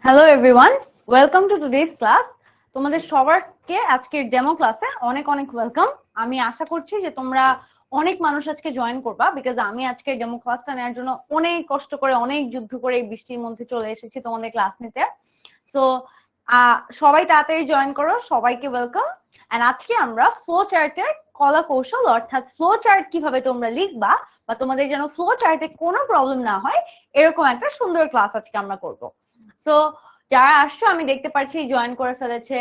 Hello everyone, welcome to today's class. তোমাদের সবাইকে আজকের ডেমো ক্লাসে অনেক অনেক ওয়েলকাম। আমি আশা করছি যে তোমরা অনেক মানুষ আজকে জয়েন করবা, বিকজ আমি আজকে ডেমো ক্লাসটা নেওয়ার জন্য অনেক কষ্ট করে অনেক যুদ্ধ করে এই বৃষ্টির মধ্যে চলে এসেছি তোমাদের ক্লাস নিতে। সো সবাই তাড়াতাড়ি জয়েন করো, সবাইকে ওয়েলকাম। এন্ড আজকে আমরা ফ্লো চার্টের কলা কৌশল অর্থাৎ ফ্লো চার্ট কিভাবে তোমরা লিখবা বা তোমাদের যেন ফ্লো চার্টে কোনো প্রবলেম না হয় এরকম একটা সুন্দর ক্লাস আজকে আমরা করব। সো যারা আসছো আমি দেখতে পাচ্ছি জয়েন করে ফেলেছে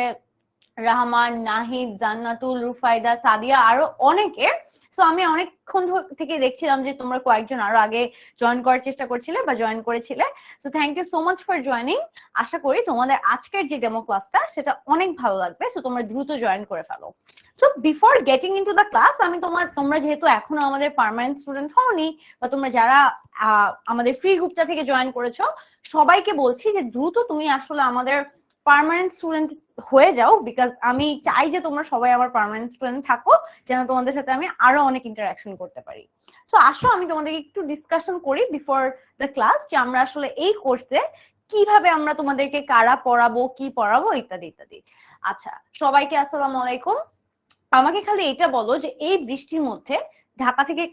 রহমান, নাহিদ, জান্নাতুল, রুফাইদা, সাদিয়া, আরো অনেকে। সো আমি অনেকক্ষণ থেকে দেখছিলাম যে তোমরা কয়েকজন আরো আগে জয়েন করার চেষ্টা করছিলে বা জয়েন করেছিলে। So thank you so much for joining. আশা করি তোমাদের আজকের যে ডেমো ক্লাসটা সেটা অনেক ভালো লাগবে। সো তোমরা দ্রুত জয়েন করে ফেলো। So before getting into the class, আমি তোমরা যেহেতু এখনো আমাদের পার্মানেন্ট স্টুডেন্ট হওনি বা তোমরা যারা আমাদের ফ্রি গ্রুপটা থেকে জয়েন করেছো, সবাইকে বলছি যে দ্রুত তুমি আসলে আমাদের পার্মানেন্ট স্টুডেন্ট হয়ে যাও, বিকজ আমি চাই যে তোমরা সবাই আমার পার্মানেন্ট স্টুডেন্ট থাকো, যেন তোমাদের সাথে আমি আরো অনেক ইন্টারাকশন করতে পারি। সো আসো আমি তোমাদেরকে একটু ডিসকাশন করি বিফোর দ্য ক্লাস যে আমরা আসলে এই কোর্সে কিভাবে আমরা তোমাদেরকে কারা পড়াবো, কি পড়াবো, ইত্যাদি ইত্যাদি। আচ্ছা, সবাইকে আসসালামু আলাইকুম। আমাকে খালি এটা বলো যে এই বৃষ্টির মধ্যে ঢাকা থেকে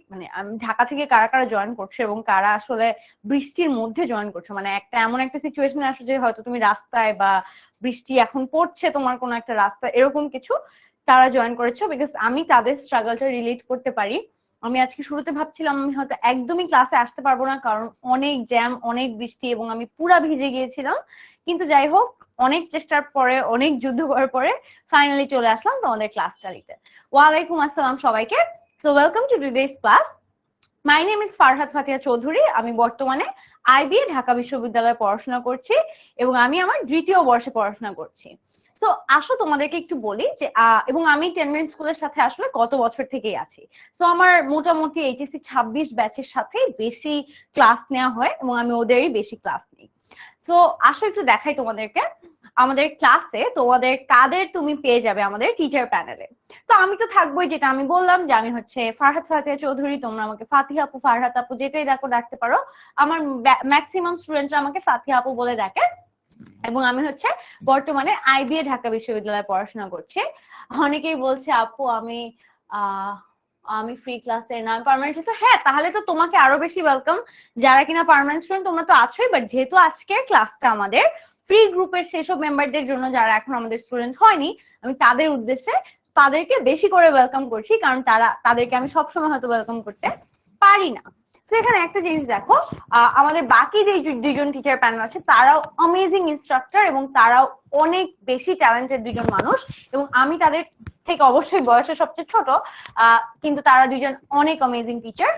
ঢাকা থেকে কারা কারা জয়েন করছো এবং কারা আসলে বৃষ্টির মধ্যে জয়েন করছো, মানে এমন একটা সিচুয়েশনে আসো যে হয়তো তুমি রাস্তায় বা বৃষ্টি এখন পড়ছে তোমার কোনো একটা রাস্তা এরকম কিছু, তারা জয়েন করেছো, বিকজ আমি তাদের স্ট্রাগলটা রিলেট করতে পারি। আমি আজকে শুরুতে ভাবছিলাম আমি হয়তো একদমই ক্লাসে আসতে পারবো না, কারণ অনেক জ্যাম, অনেক বৃষ্টি এবং আমি পুরা ভিজে গিয়েছিলাম। কিন্তু যাই হোক, অনেক চেষ্টার পরে, অনেক যুদ্ধ করার পরে ফাইনালি চলে আসলাম তোমাদের ক্লাসটা নিতে। ওয়ালাইকুম আসসালাম সবাইকে। So welcome to today's class. My name is Farhad Fatiha Chowdhury. আমি বর্তমানে আইবিএ ঢাকা বিশ্ববিদ্যালয়ে পড়াশোনা করছি এবং আমি আমার দ্বিতীয় বর্ষে পড়াশোনা করছি। সো আসো তোমাদেরকে একটু বলি যে এবং আমি 10 মিনিট স্কুলের সাথে আসলে গত বছর থেকেই আছি। সো আমার মোটামুটি এইচএসসি 26 ব্যাচের সাথে বেশি ক্লাস নেওয়া হয় এবং আমি ওদেরই বেশি ক্লাস নিই। সো আসো একটু দেখাই তোমাদেরকে আমাদের ক্লাসে তোমাদের কাদের তুমি পেয়ে যাবে আমাদের টিচার প্যানেলে। তো আমি তো থাকবোই, যেটা আমি বললাম যে আমি হচ্ছে ফারহাদ ফাতিহা চৌধুরী, তোমরা আমাকে ফাতিহা আপু, ফারহাদ আপু যেটাই ডাকতে পারো। আমার ম্যাক্সিমাম স্টুডেন্টরা আমাকে ফাতিহা আপু বলে ডাকে এবং আমি হচ্ছে বর্তমানে আইবিএ ঢাকা বিশ্ববিদ্যালয়ে পড়াশোনা করছি। অনেকেই বলছে আপু আমি ফ্রি ক্লাসে না, পার্মানেন্ট, তো হ্যাঁ, তাহলে তো তোমাকে আরো বেশি ওয়েলকাম। যারা কিনা পার্মানেন্ট স্টুডেন্ট তোমরা তো আছোই, বাট যেহেতু আজকের ক্লাসটা আমাদের ফ্রি গ্রুপের সেসব মেম্বারদের জন্য যারা এখন আমাদের স্টুডেন্ট হয়নি, আমি তাদের উদ্দেশ্যে তাদেরকে বেশি করে ওয়েলকাম করছি, কারণ তাদেরকে আমি সবসময় হয়তো ওয়েলকাম করতে পারি না। তো এখানে একটা জিনিস দেখো, আমাদের বাকি যে দুইজন টিচার প্যানেল আছে তারাও অ্যামেজিং ইনস্ট্রাক্টর এবং তারাও অনেক বেশি ট্যালেন্টেড দুজন মানুষ, এবং আমি তাদের থেকে অবশ্যই বয়সে সবচেয়ে ছোট, কিন্তু তারা দুজন অনেক অ্যামেজিং টিচার।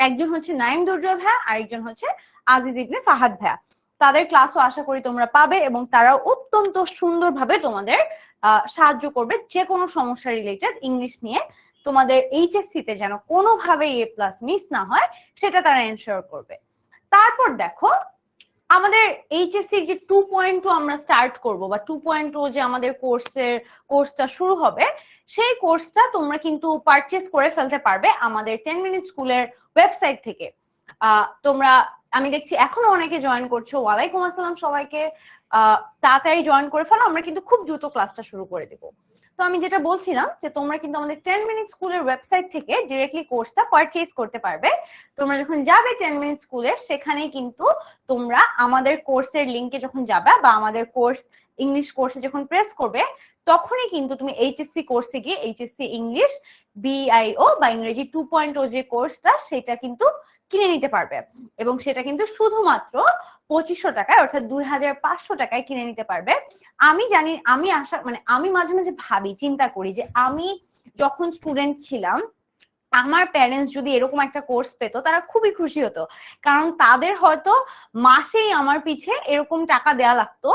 একজন হচ্ছে নাইম দুর্জয় ভাইয়া, আরেকজন হচ্ছে আজিজ ইবনে ফাহাদ ভাইয়া। তাদের ক্লাসও আশা করি তোমরা পাবে এবং তারাও অত্যন্ত সুন্দরভাবে তোমাদের সাহায্য করবে যে কোনো সমস্যা রিলেটেড ইংলিশ নিয়ে। তোমাদের এইচএসসি তে যেন কোনোভাবে A+ মিস না হয় সেটা তারা এনশিওর করবে। তারপর দেখো, আমাদের এইচএসসি যে 2.2 আমরা স্টার্ট করব বা 2.2 যে আমাদের কোর্সটা শুরু হবে, সেই কোর্সটা তোমরা কিন্তু পারচেজ করে ফেলতে পারবে আমাদের 10 মিনিট স্কুলের ওয়েবসাইট থেকে। তোমরা, আমি দেখছি এখনো অনেকে জয়েন করছো, ওয়ালাইকুম আসসালাম সবাইকে। তাড়াতাড়ি জয়েন করে ফেলো, আমরা কিন্তু খুব দ্রুত ক্লাসটা শুরু করে দেবো। তো আমি যেটা বলছিলাম যে তোমরা কিন্তু আমাদের 10 মিনিট স্কুলের ওয়েবসাইট থেকে ডিরেক্টলি কোর্সটা পারচেজ করতে পারবে। তোমরা যখন যাবে 10 মিনিট স্কুলে, সেখানেই কিন্তু তোমরা আমাদের কোর্সের লিংকে যখন যাবে বা আমাদের কোর্স ইংলিশ কোর্সে যখন প্রেস করবে, তখনই কিন্তু তুমি এইচএসসি কোর্সে গিয়ে এইচএসসি ইংলিশ BIO বা ইংরেজি 2.0 যে কোর্সটা সেটা কিন্তু কিনে নিতে পারবে, এবং সেটা কিন্তু শুধুমাত্র 2500 টাকায় অর্থাৎ 2500 টাকায় কিনে নিতে পারবে। আমি জানি, আমি মাঝে মাঝে ভাবি, চিন্তা করি যে আমি যখন স্টুডেন্ট ছিলাম, আমার প্যারেন্টস যদি এরকম একটা কোর্স পেতো তারা খুবই খুশি হতো, কারণ তাদের হয়তো মাসেই আমার পিছে এরকম টাকা দেয়া লাগতো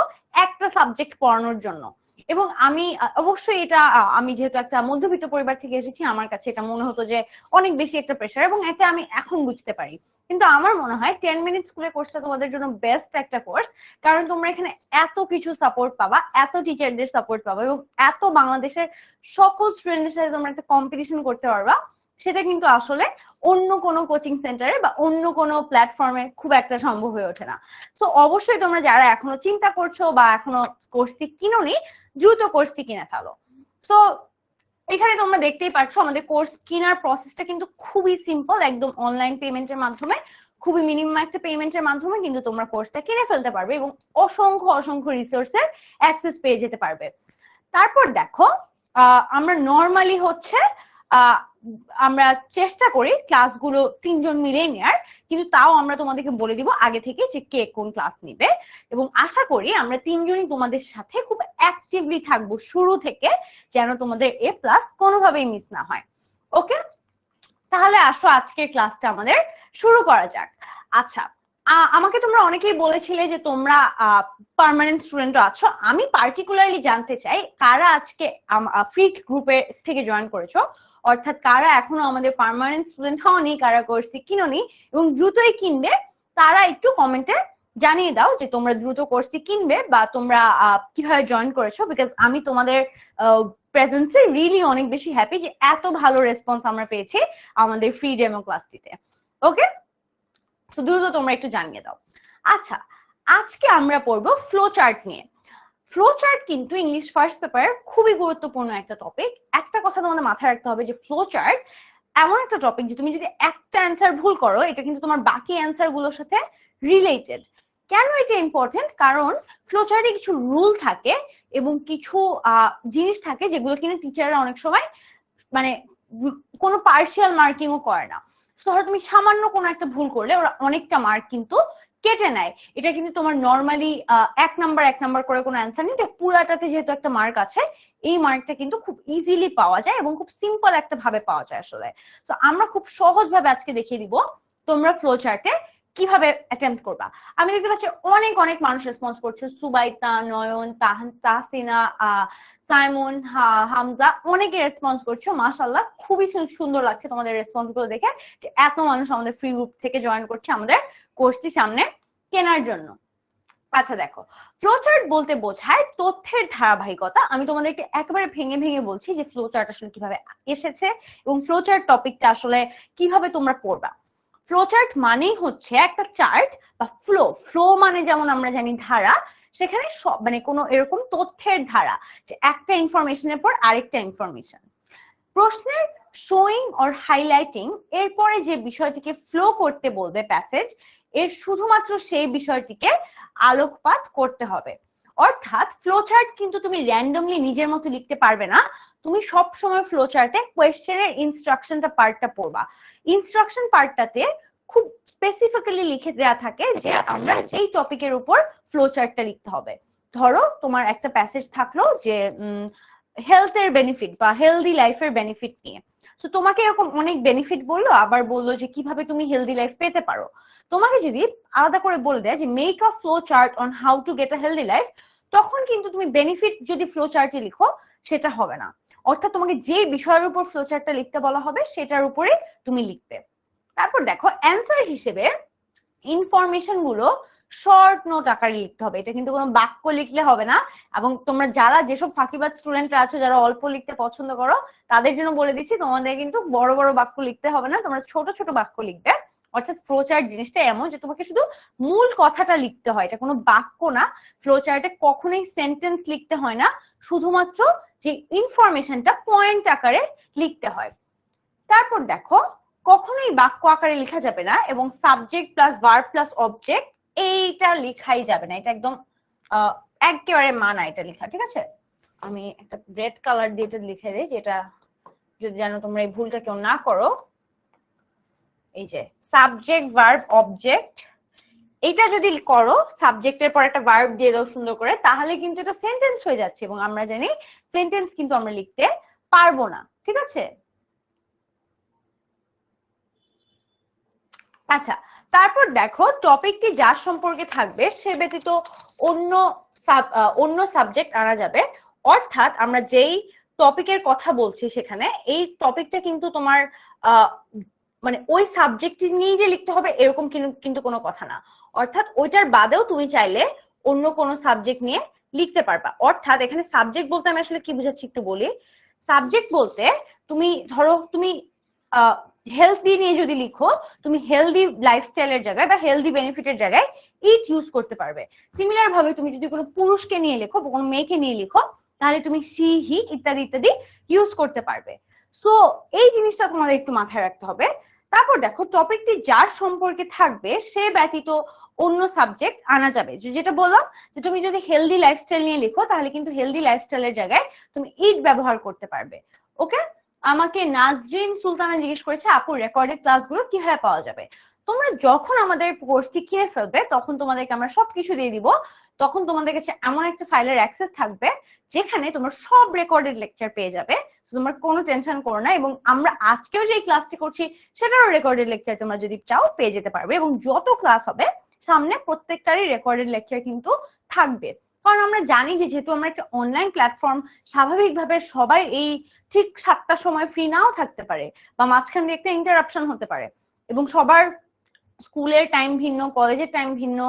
একটা সাবজেক্ট পড়ানোর জন্য। এবং আমি অবশ্যই এটা, আমি যেহেতু একটা মধ্যবিত্ত পরিবার থেকে এসেছি, আমার কাছে এটা মনে হতো যে অনেক বেশি একটা প্রেশার, এবং এটা আমি এখন বুঝতে পারি। কিন্তু আমার মনে হয় 10 মিনিট স্কুলের কোর্সটা তোমাদের জন্য বেস্ট একটা কোর্স, কারণ তোমরা এখানে এত কিছু সাপোর্ট পাবা, এত টিচারদের সাপোর্ট পাবা এবং এত বাংলাদেশের সকল স্টুডেন্টের সাথে তোমরা একটা কম্পিটিশন করতে পারবা। সেটা কিন্তু আসলে অন্য কোনো কোচিং সেন্টারে বা অন্য কোনো প্ল্যাটফর্মে খুব একটা সম্ভব হয়ে ওঠে না। সো অবশ্যই তোমরা যারা এখনো চিন্তা করছো বা এখনো কোর্সটি কিনোনি, দ্রুত কোর্সটি কিনে ফেলো। সো এখানে তোমরা দেখতেই পাচ্ছ আমাদের কোর্স কেনার প্রসেসটা কিন্তু খুবই সিম্পল, একদম অনলাইন পেমেন্টের মাধ্যমে, খুবই মিনিমাম একটা পেমেন্টের মাধ্যমে কিন্তু তোমরা কোর্সটা কিনে ফেলতে পারবে এবং অসংখ্য অসংখ্য রিসোর্সের অ্যাক্সেস পেয়ে যেতে পারবে। তারপর দেখো আমরা নর্মালি হচ্ছে আমরা চেষ্টা করি ক্লাসগুলো 3 জন মিলে নেওয়ার, কিন্তু তাও আমরা তোমাদেরকে বলে দিব আগে থেকে যে কে কোন ক্লাস নিবে, এবং আশা করি আমরা 3 জনই তোমাদের সাথে খুব অ্যাক্টিভলি থাকবো শুরু থেকে, যেন তোমাদের A+ কোনোভাবেই মিস না হয়। ওকে, তাহলে আসো আজকের ক্লাসটা আমাদের শুরু করা যাক। আচ্ছা, আমাকে তোমরা অনেকেই বলেছিলে যে তোমরা পার্মানেন্ট স্টুডেন্ট আছো। আমি পার্টিকুলারলি জানতে চাই কারা আজকে ফ্রি গ্রুপে থেকে জয়েন করেছো, অর্থাৎ কারা এখনো আমাদের পার্মানেন্ট স্টুডেন্ট হওনি, কারা কোর্সটি কিনোনি এবং দ্রুতই কিনবে, তারা একটু কমেন্টে জানিয়ে দাও যে তোমরা দ্রুত কোর্সটি কিনবে বা তোমরা কিভাবে জয়েন করেছো, বিকজ আমি তোমাদের প্রেজেন্সে রিয়েলি অনেক বেশি হ্যাপি যে এত ভালো রেসপন্স আমরা পেয়েছি আমাদের ফ্রি ডেমো ক্লাসটিতে। ওকে, সো দ্রুত তোমরা একটু জানিয়ে দাও। আচ্ছা, আজকে আমরা পড়বো ফ্লো চার্ট নিয়ে। ফ্লো চার্ট কিন্তু ইংলিশ ফার্স্ট পেপারের খুবই গুরুত্বপূর্ণ একটা টপিক। একটা কথা তোমাদের মাথায় রাখতে হবে যে ফ্লো চার্ট এমন একটা টপিক যে তুমি যদি একটা অ্যান্সার ভুল করো, এটা কিন্তু তোমার বাকি অ্যান্সার গুলোর সাথে রিলেটেড। কেন এটা ইম্পর্টেন্ট? কারণ ফ্লো চার্টে কিছু রুল থাকে এবং কিছু জিনিস থাকে যেগুলো কিনা টিচাররা অনেক সময় মানে কোনো পার্শিয়াল মার্কিংও করে না। ধরো তুমি সামান্য কোনো একটা ভুল করলে ওরা অনেকটা মার্ক কিন্তু কেটে নেয়। এটা কিন্তু তোমার নর্মালি 1 নাম্বার করে কোনো অ্যান্সার নেই, পুরাটাতে যেহেতু একটা মার্ক আছে, এই মার্কটা কিন্তু খুব ইজিলি পাওয়া যায় এবং খুব সিম্পল একটা ভাবে পাওয়া যায় আসলে। তো আমরা খুব সহজ ভাবে আজকে দেখিয়ে দিব তোমরা ফ্লো চার্টে কিভাবে অ্যাটেম্প্ট করবা। আমি দেখতে পাচ্ছি অনেক অনেক মানুষ রেসপন্স করছে, সুবাইতা, নয়ন, তাহসিনা, সাইমন, হামজা, অনেকে রেসপন্স করছো। মাশাআল্লাহ, খুবই সুন্দর লাগছে তোমাদের রেসপন্স গুলো দেখে যে এত মানুষ আমাদের ফ্রি গ্রুপ থেকে জয়েন করছে আমাদের কোর্সটি সামনে কেনার জন্য। আচ্ছা দেখো, ফ্লো চার্ট বলতে বোঝায় তথ্যের ধারাবাহিকতা। আমি তোমাদেরকে একেবারে ভেঙে ভেঙে বলছি যে ফ্লো চার্ট আসলে কিভাবে এসেছে এবং ফ্লো চার্ট টপিকটা আসলে কিভাবে তোমরা পড়বা। ফ্লো চার্ট মানেই হচ্ছে একটা চার্ট বা ফ্লো। ফ্লো মানে যেমন আমরা জানি ধারা, সেখানে মানে কোনো এরকম তথ্যের ধারা, যে একটা ইনফরমেশনের পর আরেকটা ইনফরমেশন। প্রশ্নের শোয়িং অর হাইলাইটিং এরপরে যে বিষয়টিকে ফ্লো করতে বলবে প্যাসেজ, এর শুধুমাত্র সেই বিষয়টিকে আলোকপাত করতে হবে। অর্থাৎ ফ্লো চার্ট কিন্তু তুমি র্যান্ডমলি নিজের মতো লিখতে পারবে না, তুমি সব সময় ফ্লো চার্টে কোয়েশ্চেনের ইনস্ট্রাকশনটা পার্টটা পড়বা। ইনস্ট্রাকশন পার্টটাতে খুব স্পেসিফিক্যালি লিখে দেওয়া থাকে যে আমরা এই টপিকের উপর ফ্লো চার্টটা লিখতে হবে। ধরো তোমার একটা প্যাসেজ থাকলো যে হেলথের বেনিফিট বা হেলদি লাইফের বেনিফিট নিয়ে, তো তোমাকে এরকম অনেক বেনিফিট বললো, আবার বললো যে কিভাবে তুমি হেলদি লাইফ পেতে পারো। তোমাকে যদি আলাদা করে বলে দেয় যে make a flow chart on how to get a healthy life, তখন কিন্তু তুমি বেনিফিট যদি ফ্লো চার্টে লিখো সেটা হবে না। অর্থাৎ তোমাকে যে বিষয়ের উপর ফ্লো চার্টটা লিখতে বলা হবে সেটার উপরে তুমি লিখবে। তারপর দেখো, অ্যান্সার হিসেবে ইনফরমেশন গুলো শর্ট নোট আকারে লিখতে হবে। এটা কিন্তু কোনো বাক্য লিখলে হবে না। এবং তোমরা যারা যেসব ফাঁকিবাজ স্টুডেন্টরা আছো, যারা অল্প লিখতে পছন্দ করো, তাদের জন্য বলে দিচ্ছি তোমাদের কিন্তু বড় বড় বাক্য লিখতে হবে না, তোমরা ছোট ছোট বাক্য লিখবে। অর্থাৎ ফ্লো চার্ট জিনিসটা এমন যে তোমাকে শুধু মূল কথাটা লিখতে হয়, এটা কোনো বাক্য না। ফ্লো চার্টে কখনোই সেন্টেন্স লিখতে হয় না, শুধুমাত্র যে ইনফরমেশনটা পয়েন্ট আকারে লিখতে হয়। তারপর দেখো, কখনোই বাক্য আকারে লেখা যাবে না এবং subject plus verb plus object এইটা লেখাই যাবে না। এটা একদম একেবারে মানা এটা লেখা, ঠিক আছে? আমি একটা রেড কালার দিয়ে এটা লিখে দিই, যেটা যদি জানো তোমরা এই ভুলটা কেউ না করো। এই যে সাবজেক্ট ভার্ব অবজেক্ট, এটা যদি করো, সাবজেক্টের পর একটা ভার্ব দিয়ে দাও সুন্দর করে, তাহলে কিন্তু এটা সেন্টেন্স হয়ে যাচ্ছে এবং আমরা জানি সেন্টেন্স কিন্তু আমরা লিখতে পারবো না, ঠিক আছে? আচ্ছা, তারপর দেখো, টপিকটি যার সম্পর্কে থাকবে সে ব্যতীত অন্য সাবজেক্ট আনা যাবে। অর্থাৎ আমরা যেই টপিকের কথা বলছি সেখানে এই টপিকটা কিন্তু তোমার মানে ওই সাবজেক্ট নিয়ে যে লিখতে হবে এরকম কিন্তু কোনো কথা না। অর্থাৎ ওইটার বাদেও তুমি চাইলে অন্য কোনো সাবজেক্ট নিয়ে লিখতে পারবা। অর্থাৎ এখানে সাবজেক্ট বলতে আমি আসলে কি বুঝাচ্ছি একটু বলি। সাবজেক্ট বলতে তুমি ধরো তুমি হেলদি নিয়ে যদি লিখো, তুমি হেলদি লাইফস্টাইলের জায়গায় বা হেলদি বেনিফিটের জায়গায় ইট ইউজ করতে পারবে। সিমিলার ভাবে তুমি যদি কোনো পুরুষকে নিয়ে লেখো বা কোনো মেয়েকে নিয়ে লিখো, তাহলে তুমি সি, হি ইত্যাদি ইত্যাদি ইউজ করতে পারবে। সো এই জিনিসটা তোমাদের একটু মাথায় রাখতে হবে। তারপর দেখো, টপিকটি যার সম্পর্কে থাকবে সে ব্যতীত অন্য সাবজেক্ট আনা যাবে। যেটা বললাম যে তুমি যদি হেলদি লাইফস্টাইল নিয়ে লিখো, তাহলে কিন্তু হেলদি লাইফস্টাইলের জায়গায় তুমি ইট ব্যবহার করতে পারবে। ওকে, আমাকে নাজরিন সুলতানা জিজ্ঞেস করেছে আপু রেকর্ডেড ক্লাসগুলো কিভাবে পাওয়া যাবে। তোমরা যখন আমাদের কোর্সটি কিনে ফেলবে তখন তোমাদেরকে আমরা সবকিছু দিয়ে দিব। তখন তোমাদের কাছে এমন একটা ফাইলের অ্যাক্সেস থাকবে যেখানে তোমরা সব রেকর্ডেড লেকচার পেয়ে যাবে। তোমার কোনো টেনশন করো না। এবং আমরা আজকেও যে ক্লাসটি করছি সেটারও রেকর্ডেড লেকচার তোমরা যদি চাও পেয়ে যেতে পারবে। এবং যত ক্লাস হবে সামনে প্রত্যেকটারই রেকর্ডেড লেকচার কিন্তু থাকবে। কারণ আমরা জানি যে যেহেতু আমরা একটা অনলাইন প্ল্যাটফর্ম, স্বাভাবিকভাবে সবাই এই ঠিক 7টার সময় ফ্রি নাও থাকতে পারে বা মাঝখান দিয়ে একটা ইন্টারাপশন হতে পারে। এবং সবার স্কুলের টাইম ভিন্ন, কলেজের টাইম ভিন্ন,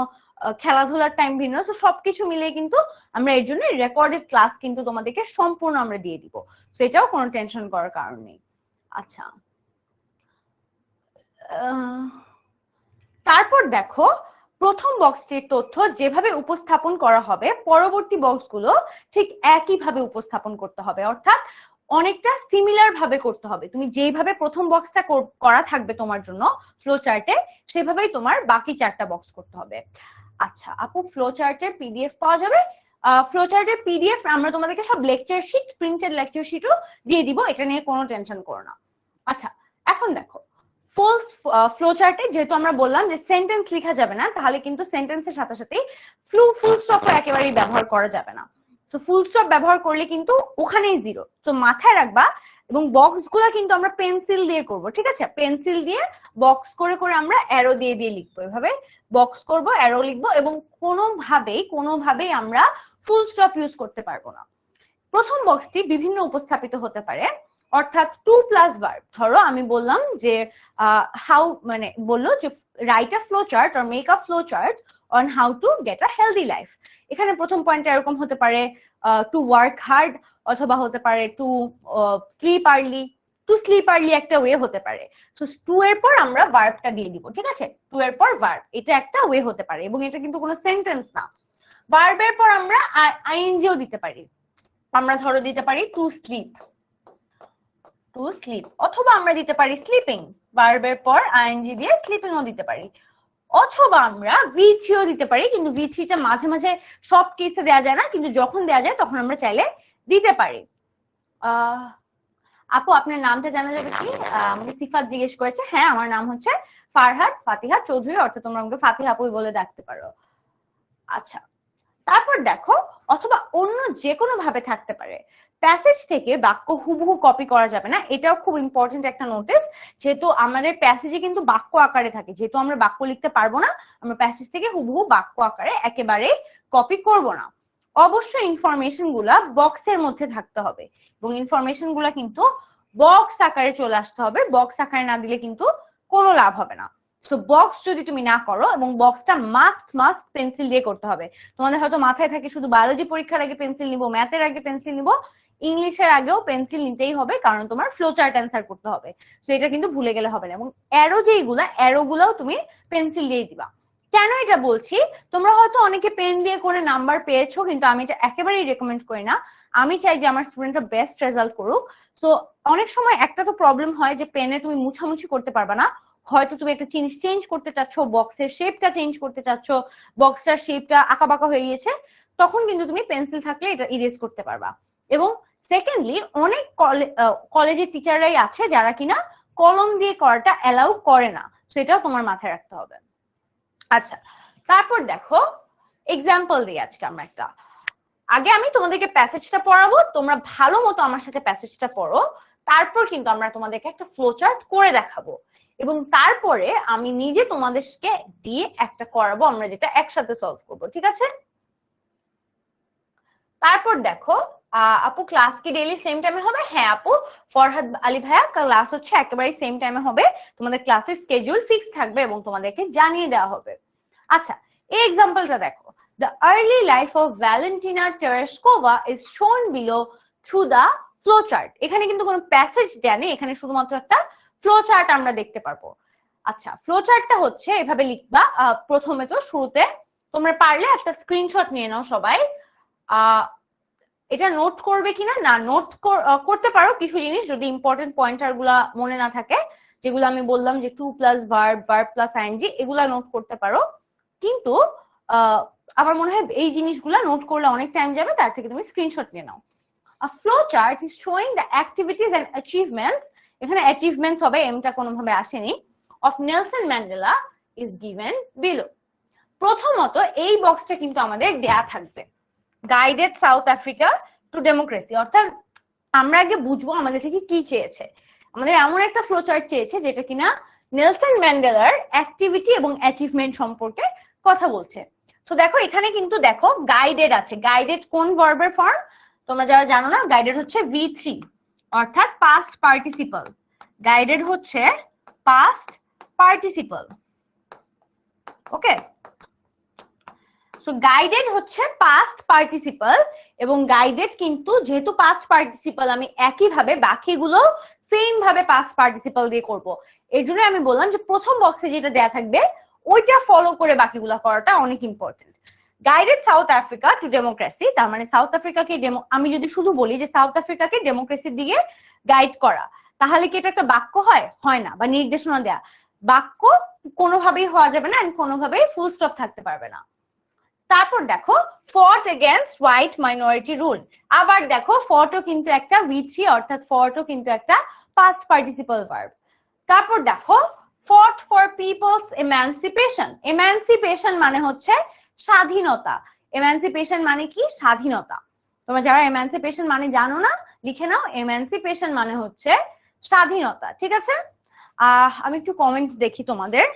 খেলাধুলার টাইম ভিন্ন। তো সবকিছু মিলিয়ে কিন্তু আমরা এর জন্য রেকর্ডেড ক্লাস কিন্তু তোমাদেরকে সম্পূর্ণ আমরা দিয়ে দিব। তো এটাও কোনো টেনশন করার কারণ নেই। আচ্ছা, তারপর দেখো, প্রথম বক্সটির তথ্য যেভাবে উপস্থাপন করা হবে পরবর্তী বক্সগুলো ঠিক একইভাবে উপস্থাপন করতে হবে। অর্থাৎ অনেকটা সিমিলার ভাবে করতে হবে। তুমি যেভাবে প্রথম বক্সটা করা থাকবে তোমার জন্য ফ্লো চার্টে, সেভাবেই তোমার বাকি 4টা বক্স করতে হবে। আচ্ছা আপু, ফ্লো চার্টের পিডিএফ পাওয়া যাবে? ফ্লো চার্টের পিডিএফ আমরা তোমাদেরকে সব লেকচার শিট, প্রিন্টেড লেকচার শিটও দিয়ে দিব, এটা নিয়ে কোনো টেনশন করো না। আচ্ছা, এখন দেখো, ফুল ফ্লো চার্টে যেহেতু আমরা বললাম যে সেন্টেন্স লেখা যাবে না, তাহলে কিন্তু সেন্টেন্সের সাথে সাথে ফুল স্টপও একেবারেই ব্যবহার করা যাবে না। তো ফুল স্টপ ব্যবহার করলে কিন্তু ওখানেই জিরো। তো মাথায় রাখবা। এবং বক্স গুলা কিন্তু আমরা পেন্সিল দিয়ে করব, ঠিক আছে? পেন্সিল দিয়ে বক্স করে করে আমরা অ্যারো দিয়ে দিয়ে লিখবো। এভাবে বক্স করব, অ্যারো লিখবো, এবং কোনোভাবেই আমরা ফুল স্টপ ইউজ করতে পারবো না। প্রথম বক্সটি বিভিন্ন উপস্থাপিত হতে পারে, অর্থাৎ 2+ ভার্ব। ধরো আমি বললাম যে হাউ, মানে বললো যে write a flow chart or make a flow chart on how to get a healthy life. এখানে প্রথম পয়েন্টটা এরকম হতে পারে টু ওয়ার্ক হার্ড, অথবা হতে পারে to sleep early. To sleep early একটা ওয়ে হতে পারে। তো টু এর পর আমরা ভার্বটা দিয়ে দিব, ঠিক আছে? টু এর পর ভার্ব, এটা একটা ওয়ে হতে পারে, এবং এটা কিন্তু কোনো সেন্টেন্স না। ভার্বের পর আমরা আইএনজিও দিতে পারি। আমরা ধরো দিতে পারি টু স্লিপ, অথবা আমরা দিতে পারি স্লিপিং, ভার্বের পর আইএনজি দিয়ে স্লিপিংও দিতে পারি। অথবা আমরা V3ও দিতে পারি, কিন্তু V3টা মাঝে মাঝে সব কেসে দেওয়া যায় না, কিন্তু যখন দেওয়া যায় তখন আমরা চাইলে দিতে পারি। আপু আপনার নামটা জানা যাবে কি? আমাকে সিফাত জিজ্ঞেস করেছে। হ্যাঁ, আমার নাম হচ্ছে ফারহাদ ফাতিহা চৌধুরী, অর্থাৎ তোমরা আমাকে ফাতিহা আপুই বলে ডাকতে পারো। আচ্ছা, তারপর দেখো, অথবা অন্য যে কোনো ভাবে থাকতে পারে। প্যাসেজ থেকে বাক্য হুবহু কপি করা যাবে না, এটাও খুব ইম্পর্টেন্ট একটা নোটিস। যেহেতু আমাদের প্যাসেজে কিন্তু বাক্য আকারে থাকে, যেহেতু আমরা বাক্য লিখতে পারবো না, আমরা প্যাসেজ থেকে হুবহু বাক্য আকারে একেবারে কপি করব না। অবশ্যই ইনফরমেশন গুলা বক্সের মধ্যে থাকতে হবে, এবং ইনফরমেশন গুলা কিন্তু বক্স আকারে চলে আসতে হবে। বক্স আকারে না দিলে কিন্তু কোনো লাভ হবে না। সো বক্স যদি তুমি না করো, এবং বক্সটা মাস্ট পেন্সিল দিয়ে করতে হবে। তোমাদের হয়তো মাথায় থাকে শুধু বায়োলজি পরীক্ষার আগে পেন্সিল নিব, ম্যাথের আগে পেন্সিল নিব, ইংলিশের আগেও পেন্সিল নিতেই হবে, কারণ তোমার ফ্লো চার্ট অ্যান্সার করতে হবে। সো এটা কিন্তু ভুলে গেলে হবে না। এবং অ্যারো যেইগুলা, অ্যারোগুলাও তুমি পেন্সিল দিয়ে দিবা। কেন এটা বলছি, তোমরা হয়তো অনেকে পেন দিয়ে করে নাম্বার পেয়েছো, কিন্তু আমি এটা একেবারেই রেকমেন্ড করি না। আমি চাই যে আমার স্টুডেন্টরা বেস্ট রেজাল্ট করুক। সো অনেক সময় একটা তো প্রবলেম হয় যে পেনে তুমি মুছামুছি করতে পারবা না, হয়তো তুমি একটা জিনিস চেঞ্জ করতে চাচ্ছ, বক্সের শেপটা চেঞ্জ করতে চাচ্ছ, বক্সটার শেপটা আঁকাবাঁকা হয়ে গিয়েছে, তখন কিন্তু তুমি পেন্সিল থাকলে এটা ইরেজ করতে পারবা। এবং সেকেন্ডলি, অনেক কলেজের টিচাররাই আছে যারা কিনা কলম দিয়ে করাটা অ্যালাউ করে না, সেটাও তোমার মাথায় রাখতে হবে। আচ্ছা, তারপর দেখো, এক্সাম্পল দিই আজকে আমরা একটা। আগে আমি তোমাদেরকে প্যাসেজটা পড়াবো, তোমরা ভালো মতো আমার সাথে প্যাসেজটা পড়ো, তারপর কিন্তু আমরা তোমাদেরকে একটা ফ্লো চার্ট করে দেখাবো, এবং তারপরে আমি নিজে তোমাদেরকে দিয়ে একটা করাবো, আমরা যেটা একসাথে সলভ করবো, ঠিক আছে? তারপর দেখো, আপু ক্লাস কি ডেইলি সেম টাইমে হবে? হ্যাঁ আপু, ফরহাদ আলী ভাইয়া, ক্লাস হচ্ছে একেবারে সেম টাইমে হবে। তোমাদের ক্লাসের স্কেডিউল ফিক্স থাকবে এবং তোমাদেরকে জানিয়ে দেওয়া হবে। আচ্ছা, এই এক্সাম্পলটা দেখো। The early life of Valentina Tereshkova is shown below through the flowchart. এখানে কিন্তু কোনো প্যাসেজ দেয়া নেই, এখানে শুধুমাত্র একটা ফ্লো চার্ট আমরা দেখতে পারবো। আচ্ছা, ফ্লো চার্টটা হচ্ছে এভাবে লিখবা। প্রথমে তো শুরুতে তোমরা পারলে একটা স্ক্রিনশট নিয়ে নাও সবাই। এটা নোট করবে কিনা, না নোট করতে পারো কিছু জিনিস যদি ইম্পর্টেন্ট পয়েন্টার গুলা মনে না থাকে, যেগুলো আমি বললাম যে to plus verb, verb plus ING, এগুলা নোট করতে পারো। কিন্তু আমার মনে হয় এই জিনিসগুলা নোট করলে অনেক টাইম যাবে, তার থেকে তুমি স্ক্রিনশট নিয়ে নাও। A flow chart is showing the activities and achievements, এখানে achievements হবে, এমটা কোনোভাবে আসেনি, of Nelson Mandela is given below. প্রথমত এই বক্সটা কিন্তু আমাদের দেয়া থাকবে, guided south Africa two democracy, অর্থাৎ আমরা আগে বুঝবো আমাদের থেকে কি চেয়েছে। আমাদের এমন একটা ফ্লো চার্ট চেয়েছে যেটা কিনা নেলসন ম্যান্ডেলার অ্যাক্টিভিটি এবং অ্যাচিভমেন্ট সম্পর্কে কথা বলছে। তো দেখো এখানে কিন্তু দেখো গাইডেড আছে। গাইডেড কোন ভার্বের ফর্ম? তোমরা যারা জানো না, গাইডেড হচ্ছে V3 অর্থাৎ পাস্ট পার্টিসিপল। গাইডেড হচ্ছে পাস্ট পার্টিসিপল। ওকে, সো গাইডেড হচ্ছে পাস্ট পার্টিসিপল, এবং গাইডেড কিন্তু যেহেতু পাস্ট পার্টিসিপল, আমি একইভাবে বাকিগুলো সেম ভাবে পাস্ট পার্টিসিপল দিয়ে করব। এর জন্য আমি বললাম যে প্রথম বক্সে যেটা দেয়া থাকবে ওইটা ফলো করে বাকিগুলো করাটা অনেক important. Guided south Africa two democracy, তার মানে সাউথ আফ্রিকাকে আমি যদি শুধু বলি যে সাউথ আফ্রিকাকে ডেমোক্রেসির দিকে গাইড করা, তাহলে কি এটা একটা বাক্য হয়? হয় না, বা নির্দেশনা দেয়া। বাক্য কোনোভাবেই হওয়া যাবে না, কোনোভাবেই ফুল স্টপ থাকতে পারবে না। তারপর দেখো ফট এগেইনস্ট হোয়াইট মাইনরিটি রুল, আবার দেখো ফটও কিন্তু একটা V3 অর্থাৎ ফটও কিন্তু একটা পাস্ট পার্টিসিপল ভার্ব। তারপর দেখো ফট ফর পিপলস এমানসিপেশন। এমানসিপেশন মানে হচ্ছে স্বাধীনতা। এমানসিপেশন মানে কি? স্বাধীনতা। তোমরা যারা এমানসিপেশন মানে জানো না, লিখে নাও, এমানসিপেশন মানে হচ্ছে স্বাধীনতা। ঠিক আছে, আমি একটু কমেন্ট দেখি তোমাদের।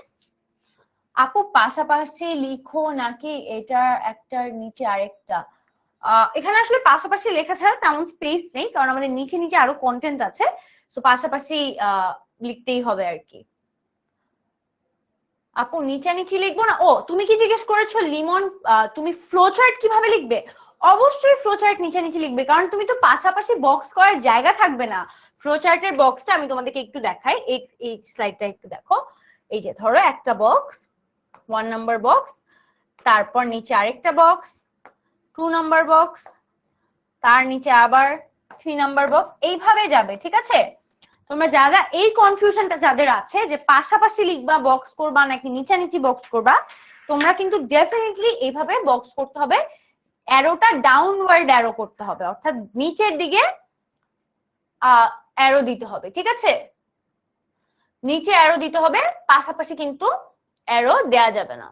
আপু পাশাপাশি লিখো নাকি এটা একটার নিচে আরেকটা? এখানে আসলে পাশাপাশি লেখা ছাড়া তেমন স্পেস নেই, কারণ আমাদের নিচে নিচে আরো কন্টেন্ট আছে, সো পাশাপাশি লিখতেই হবে আর কি। আপু নিচে লিখবো না? ও তুমি কি জিজ্ঞেস করেছো লিমন তুমি ফ্লো চার্ট কিভাবে লিখবে? অবশ্যই ফ্লো চার্ট নিচে লিখবে, কারণ তুমি তো পাশাপাশি বক্স করার জায়গা থাকবে না। ফ্লো চার্টের বক্সটা আমি তোমাদেরকে একটু দেখাই, এই স্লাইডটা একটু দেখো। এই যে ধরো একটা বক্স, 1 নাম্বার বক্স, তারপর নিচে আরেকটা বক্স 2 নাম্বার বক্স, তার নিচে আবার 3 নাম্বার বক্স, এইভাবে যাবে। ঠিক আছে, তোমরা যারা এই কনফিউশনটা যাদের আছে যে পাশাপাশি লিখবা বক্স করবা নাকি নিচে বক্স করবা, তোমরা কিন্তু ডেফিনেটলি এইভাবে বক্স করতে হবে। অ্যারোটা ডাউনওয়ার্ড অ্যারো করতে হবে, অর্থাৎ নিচের দিকে অ্যারো দিতে হবে। ঠিক আছে, নিচে অ্যারো দিতে হবে, পাশাপাশি কিন্তু অ্যারো দেয়া যাবে না।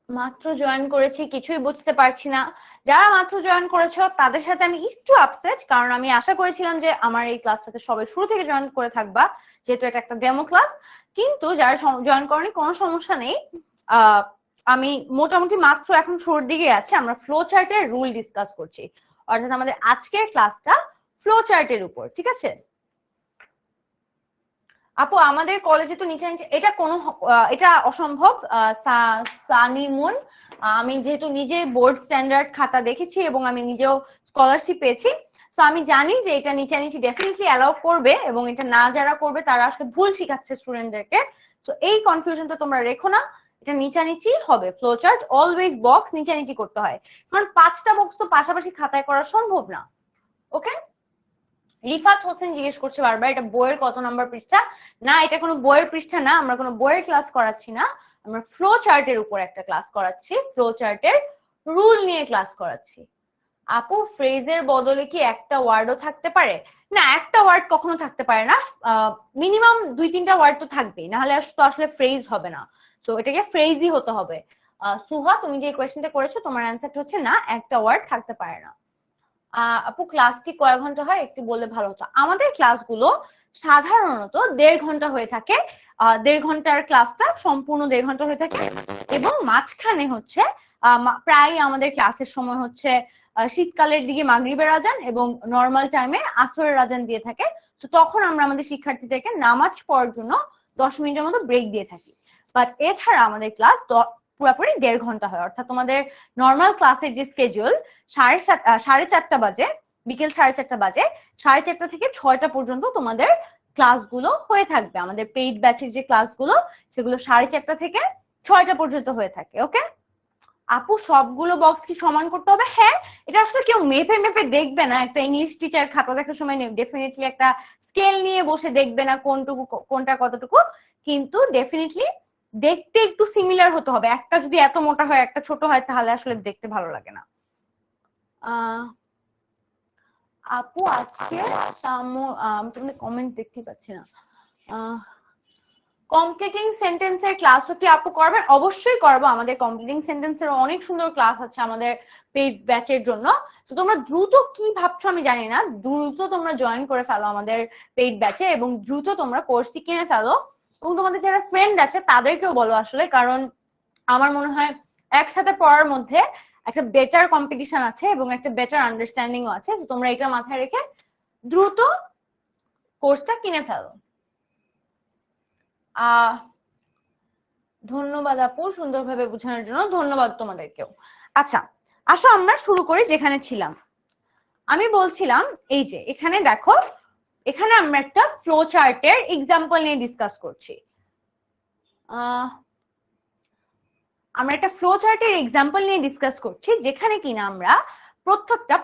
মাত্র জয়েন করেছি, কিছুই বুঝতে পারছি না। যারা মাত্র জয়েন করেছো তাদের সাথে আমি একটু আপসেট, কারণ আমি আশা করেছিলাম যে আমার এই ক্লাসটাতে সবাই শুরু থেকে জয়েন করে থাকবা, যেহেতু এটা একটা ডেমো ক্লাস। কিন্তু যারা জয়েন করেনি কোনো সমস্যা নেই, আমি মোটামুটি মাত্র এখন শুরুর দিকে আছে। আমরা ফ্লো চার্টের রুল ডিসকাস করছি, অর্থাৎ আমাদের আজকের ক্লাসটা ফ্লো চার্টের উপর। ঠিক আছে আপু, আমাদের কলেজে তো নিচে এটা অসম্ভব সানিমুন। আমি যেহেতু নিজে বোর্ড স্ট্যান্ডার্ড খাতা দেখেছি এবং আমি নিজেও স্কলারশিপ পেয়েছি, তো আমি জানি যে এটা নিচে ডেফিনেটলি অ্যালাউ করবে, এবং এটা না যারা করবে তারা আসলে ভুল শিখাচ্ছে স্টুডেন্টদেরকে। তো এই কনফিউশনটা তোমরা রেখো না, এটা নিচে হবে। ফ্লো চার্ট অলওয়েজ বক্স নিচে করতে হয়, কারণ 5টা বক্স তো পাশাপাশি খাতায় করা সম্ভব না। ওকে, রিফাত হোসেন জিজ্ঞেস করছে বারবার এটা বইয়ের কত নাম্বার পৃষ্ঠা? না, এটা কোনো বইয়ের পৃষ্ঠা না, আমরা কোনো বইয়ের ক্লাস করাচ্ছি না, আমরা ফ্লো চার্টের উপর একটা ক্লাস করাচ্ছি, ফ্লো চার্টের রুল নিয়ে ক্লাস করাচ্ছি। আপু ফ্রেজের বদলে কি একটা ওয়ার্ডও থাকতে পারে? না, একটা ওয়ার্ড কখনো থাকতে পারে না, মিনিমাম 2-3টা ওয়ার্ড তো থাকবেই, নাহলে তো আসলে ফ্রেজ হবে না। তো এটাকে ফ্রেজই হতে হবে। সুহা, তুমি যে কোয়েশ্চেনটা করেছো তোমার অ্যান্সারটা হচ্ছে না, একটা ওয়ার্ড থাকতে পারে না। আপু ক্লাসটি কয় ঘন্টা হয় একটু বললে ভালো হতো। আমাদের ক্লাসগুলো সাধারণত 1.5 ঘন্টা হয়ে থাকে। 1.5 ঘন্টার ক্লাসটা সম্পূর্ণ 1.5 ঘন্টা হয়ে থাকে, এবং মাঝখানে হচ্ছে প্রায় আমাদের ক্লাসের সময় হচ্ছে শীতকালের দিকে মাগরিবের আজান এবং নর্মাল টাইমে আসরের আজান দিয়ে থাকে। তো তখন আমরা আমাদের শিক্ষার্থীদেরকে নামাজ পড়ার জন্য 10 মিনিটের মতো ব্রেক দিয়ে থাকি। বাট এছাড়া আমাদের ক্লাস পুরোপুরি 1.5 ঘন্টা হয়, অর্থাৎ তোমাদের নর্মাল ক্লাসের যে স্কেডিউল 4:30 বাজে, বিকেল 4:30 বাজে, 4:30 থেকে 6টা পর্যন্ত তোমাদের ক্লাসগুলো হয়ে থাকবে। আমাদের পেইড ব্যাচের যে ক্লাসগুলো সেগুলো 4:30 থেকে 6টা পর্যন্ত হয়ে থাকে। ওকে আপু, সবগুলো বক্স কি সমান করতে হবে? হ্যাঁ, এটা আসলে কেউ মেপে মেপে দেখবে না। একটা ইংলিশ টিচার খাতা দেখার সময় ডেফিনেটলি একটা স্কেল নিয়ে বসে দেখবে না কোনটা কতটুকু, কিন্তু ডেফিনেটলি দেখতে একটু সিমিলার হতে হবে। একটা যদি এত মোটা হয় একটা ছোট হয় তাহলে আসলে দেখতে ভালো লাগে না। আপু আজকে তোমাদের কমেন্ট দেখতে পাচ্ছি না। কমপ্লিটিং সেন্টেন্সের ক্লাসও কি আপু করবেন? অবশ্যই করবো। আমাদের কমপ্লিটিং সেন্টেন্সের অনেক সুন্দর ক্লাস আছে আমাদের পেইড ব্যাচের জন্য। তো তোমরা দ্রুত কি ভাবছো আমি জানি না, দ্রুত তোমরা জয়েন করে ফেলো আমাদের পেইড ব্যাচে এবং দ্রুত তোমরা কোর্সটি কিনে ফেলো এবং তোমাদের যারা ফ্রেন্ড আছে তাদেরকেও বলো আসলে, কারণ আমার মনে হয় একসাথে পড়ার মধ্যে একটা বেটার কম্পিটিশন আছে এবং একটা বেটার আন্ডারস্ট্যান্ডিংও আছে। তো তোমরা এটা মাথায় রেখে দ্রুত কোর্সটা কিনে ফেলো। ধন্যবাদ আপু সুন্দরভাবে বোঝানোর জন্য, ধন্যবাদ তোমাদেরকেও। আচ্ছা আসো আমরা শুরু করি যেখানে ছিলাম। আমি বলছিলাম এই যে এখানে দেখো, এখানে আমরা একটা ফ্লো চার্টের এক্সাম্পল নিয়ে ডিসকাস করছি। আমরা একটা ফ্লো চার্টের এক্সাম্পল নিয়ে ডিসকাস করছি যেখানে কিনা আমরা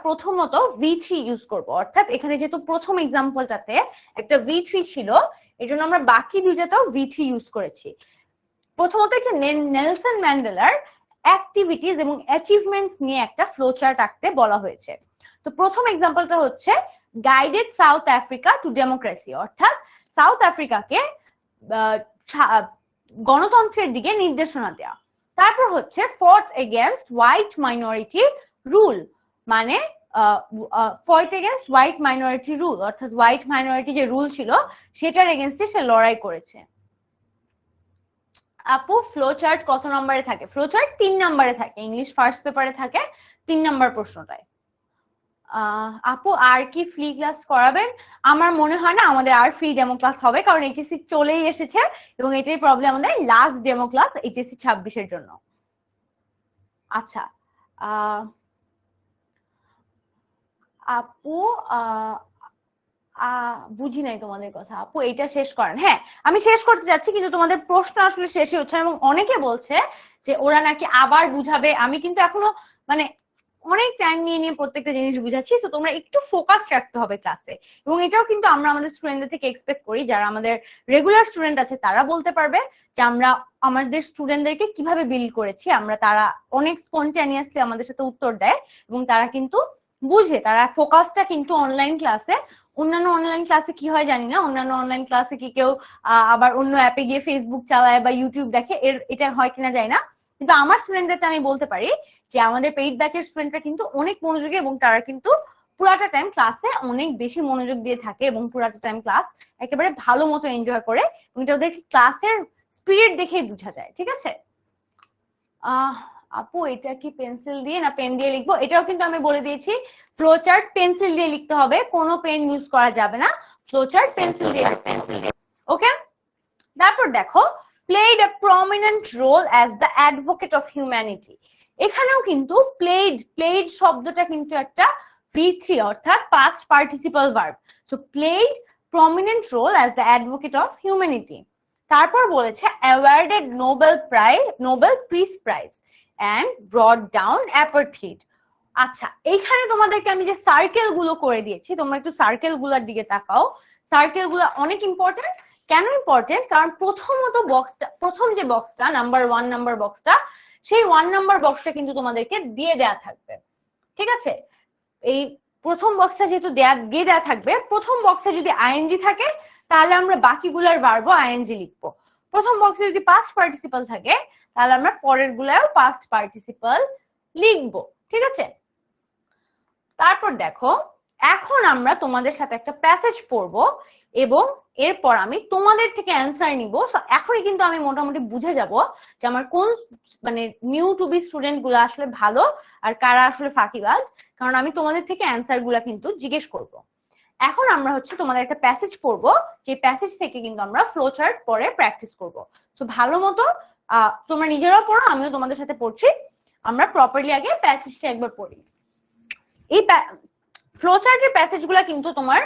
প্রথমত V3 ইউজ করব। অর্থাৎ এখানে যেহেতু প্রথম এক্সাম্পলটাতে একটা V3 ছিল, এর জন্য আমরা বাকি দুইটাতেও V3 ইউজ করেছি। প্রথমত একটা নেলসন ম্যান্ডেলার অ্যাক্টিভিটিস এবং অ্যাচিভমেন্টস নিয়ে একটা ফ্লো চার্ট আঁকতে বলা হয়েছে। তো প্রথম এক্সাম্পলটা হচ্ছে guided south Africa two democracy, অর্থাৎ সাউথ আফ্রিকাকে গণতন্ত্রের দিকে নির্দেশনা দেওয়া। তারপর হচ্ছে ফট এগেইনস্ট হোয়াইট মাইনরিটি রুল, মানে ফট এগেইনস্ট হোয়াইট মাইনরিটি রুল, অর্থাৎ হোয়াইট মাইনরিটি যে রুল ছিল সেটার এগেইনস্টে সে লড়াই করেছে। আপু ফ্লো চার্ট কত নম্বরে থাকে? ফ্লো চার্ট 3 নম্বরে থাকে, ইংলিশ ফার্স্ট পেপারে থাকে 3 নম্বর প্রশ্নটায়। আপু আর কি ফ্রি ক্লাস করাবেন? আমার মনে হয় না আমাদের আর ফ্রি ডেমো ক্লাস হবে, কারণ এইচএসসি চলেই এসেছে এবং এটাই প্রবলেম আমাদের লাস্ট ডেমো ক্লাস এইচএসসি 26-এর জন্য। আচ্ছা আপু বুঝি নাই তোমাদের কথা। আপু এটা শেষ করেন। হ্যাঁ আমি শেষ করতে যাচ্ছি, কিন্তু তোমাদের প্রশ্ন আসলে শেষই হচ্ছে এবং অনেকে বলছে যে ওরা নাকি আবার বুঝাবে। আমি কিন্তু এখনো মানে অনেক টাইম নিয়ে প্রত্যেকটা জিনিস বুঝাচ্ছি, তো তোমরা একটু ফোকাস রাখতে হবে ক্লাসে। এবং এটাও কিন্তু আমরা আমাদের স্টুডেন্টদের থেকে এক্সপেক্ট করি, যারা আমাদের রেগুলার স্টুডেন্ট আছে তারা বলতে পারবে যে আমরা আমাদের স্টুডেন্টদেরকে কিভাবে বিল্ড করেছি। তারা অনেক স্পন্টানিয়াসলি আমাদের সাথে উত্তর দেয় এবং তারা কিন্তু বুঝে, তারা ফোকাসটা কিন্তু অনলাইন ক্লাসে। অন্যান্য অনলাইন ক্লাসে কি হয় জানি না, অন্যান্য অনলাইন ক্লাসে কি কেউ আবার অন্য অ্যাপে গিয়ে ফেসবুক চালায় বা ইউটিউব দেখে, এটা হয় কিনা যায় না, কিন্তু আমার স্টুডেন্টদেরকে আমি বলতে পারি যে আমাদের পেইড ব্যাচের স্টুডেন্টরা কিন্তু অনেক মনোযোগী এবং তারা কিন্তু পুরাটা টাইম ক্লাসে অনেক বেশি মনোযোগ দিয়ে থাকে এবং পুরাটা টাইম ক্লাস একেবারে ভালো মতো এনজয় করে এবং এটা ওদের ক্লাসের স্পিরিট দেখেই বোঝা যায়। ঠিক আছে আপু এটা কি পেন্সিল দিয়ে না পেন দিয়ে লিখবো? এটাও কিন্তু আমি বলে দিয়েছি, ফ্লো চার্ট পেন্সিল দিয়ে লিখতে হবে, কোনো পেন ইউজ করা যাবে না, ফ্লো চার্ট পেন্সিল দিয়ে। ওকে তারপর দেখো played a prominent role as the advocate of humanity। এখানেও কিন্তু played শব্দটা কিন্তু একটা V3 অর্থাৎ past participle verb। so played prominent role as the advocate of humanity। তারপর বলেছে awarded Nobel Peace Prize and brought down apartheid। আচ্ছা এইখানে তোমাদেরকে আমি যে সার্কেল গুলো করে দিয়েছি, তোমরা একটু সার্কেল গুলোর দিকে তাকাও। সার্কেল গুলো অনেক ইম্পর্টেন্ট। কেন ইম্পর্টেন্ট? কারণ প্রথম যে বক্সটা নাম্বার 1 নাম্বার বক্সটা, সেই 1 নাম্বার বক্সটা কিন্তু তোমাদেরকে দিয়ে দেয়া থাকবে। ঠিক আছে, এই প্রথম বক্সটা যেহেতু দিয়ে দেয়া থাকবে, প্রথম বক্সে যদি আইএনজি থাকে তাহলে আমরা বাকিগুলোর ভার্বও আইএনজি লিখবো। প্রথম বক্সে যদি পাস্ট পার্টিসিপল থাকে তাহলে আমরা পরের গুলাও পাস্ট পার্টিসিপল লিখবো। ঠিক আছে, তারপর দেখো এখন আমরা তোমাদের সাথে একটা প্যাসেজ পড়বো এবং এরপর আমি তোমাদের থেকে অ্যান্সার নিব। এখনই কিন্তু আমি মোটামুটি বুঝে যাব যে আমার কোন নিউ টু বি স্টুডেন্ট গুলা আসলে ভালো আর কারা আসলে ফাঁকিবাজ, কারণ আমি তোমাদের থেকে অ্যান্সার গুলা কিন্তু জিজ্ঞেস করব। এখন আমরা হচ্ছে তোমাদের একটা প্যাসেজ পড়বো, যে প্যাসেজ থেকে কিন্তু আমরা ফ্লো চার্ট পরে প্র্যাকটিস করব। সো ভালো মতো তোমরা নিজেরাও পড়ো, আমিও তোমাদের সাথে পড়ছি। আমরা প্রপারলি আগে প্যাসেজটা একবার পড়ি। এই ফ্লোচার্টের প্যাসেজগুলো কিন্তু তোমার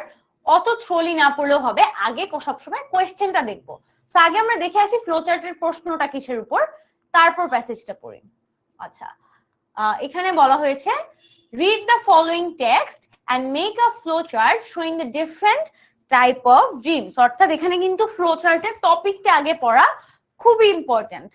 অত থ্রোলি না পড়লেও হবে, আগে সবসময় কোয়েশ্চেনটা দেখবো। তো আগে আমরা দেখে আসি ফ্লোচার্টের প্রশ্নটা কিসের উপর, তারপর প্যাসেজটা পড়ি। আচ্ছা, এখানে বলা হয়েছে read the following text and make a flowchart showing the different type of dreams। অর্থাৎ এখানে কিন্তু ফ্লোচার্টের টপিকটা আগে পড়া খুবই ইম্পর্টেন্ট।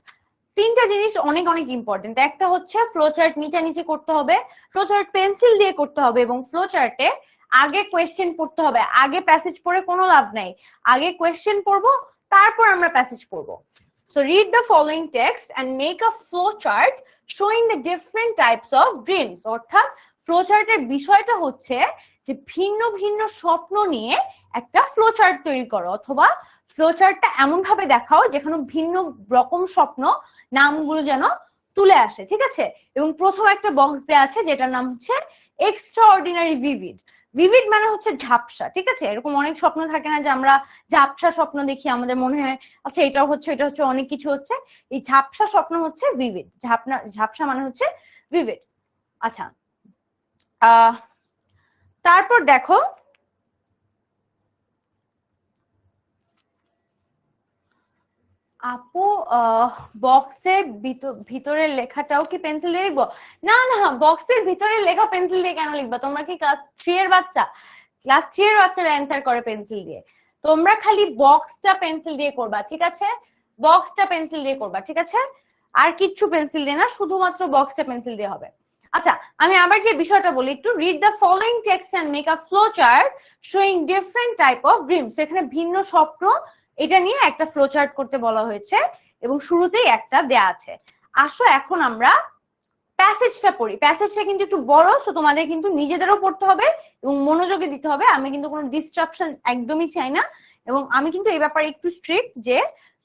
তিনটা জিনিস অনেক অনেক ইম্পর্টেন্ট। একটা হচ্ছে ফ্লোচার্ট নিচে করতে হবে, ফ্লোচার্ট পেন্সিল দিয়ে করতে হবে, এবং ফ্লোচার্টে আগে কোয়েশ্চেন পড়তে হবে। আগে প্যাসেজ পড়ে কোনো লাভ নাই, আগে কোয়েশ্চেন পড়বো, তারপর আমরা প্যাসেজ পড়বো। So read the following text and make a flowchart showing the different types of dreams। অর্থাৎ ফ্লোচার্টের বিষয়টা হচ্ছে যে ভিন্ন ভিন্ন স্বপ্ন নিয়ে একটা ফ্লোচার্ট তৈরি করো, অথবা ফ্লোচার্টটা এমন ভাবে দেখাও যেখানে ভিন্ন রকম স্বপ্ন নামগুলো যেন তুলে আসে, ঠিক আছে। এবং প্রথম একটা বক্স দেয়া আছে যেটার নাম হচ্ছে এক্সট্রাঅর্ডিনারি ভিভিড। ভিভিড মানে হচ্ছে ঝাপসা, ঠিক আছে। এরকম অনেক স্বপ্ন থাকে না যে আমরা ঝাপসা স্বপ্ন দেখি, আমাদের মনে হয় আচ্ছা এটা হচ্ছে অনেক কিছু হচ্ছে। এই ঝাপসা স্বপ্ন হচ্ছে ভিভিড, ঝাপসা মানে হচ্ছে ভিভিড। আচ্ছা, তারপর দেখো আপু, বক্সের ভিতরের লেখাটাও কি পেন্সিল দিয়ে লিখবো? না না, বক্সের ভিতরের লেখা পেন্সিল দিয়ে কেন লিখবা? তোমরা কি ক্লাস 3 এর বাচ্চা? ক্লাস 3 এর বাচ্চারা অ্যান্সার করে পেন্সিল দিয়ে। তোমরা খালি বক্সটা পেন্সিল দিয়ে করবা, ঠিক আছে। বক্সটা পেন্সিল দিয়ে করবা, ঠিক আছে। আর কিচ্ছু পেন্সিল দিয়ে না, শুধুমাত্র বক্সটা পেন্সিল দিয়ে হবে। আচ্ছা, আমি আবার যে বিষয়টা বলি একটু, read the following text and make a flow chart showing different type of dreams. এখানে ভিন্ন স্বপ্ন, এটা নিয়ে একটা ফ্লো চার্ট করতে বলা হয়েছে এবং শুরুতেই একটা দেয়া আছে। আসো এখন আমরা প্যাসেজটা পড়ি। প্যাসেজটা কিন্তু একটু বড়, সো তোমাদের কিন্তু নিজেদেরও পড়তে হবে এবং মনোযোগে দিতে হবে। আমি কিন্তু কোনো ডিস্ট্রাকশন একদমই চাই না, এবং আমি কিন্তু এই ব্যাপারে একটু স্ট্রিক্ট যে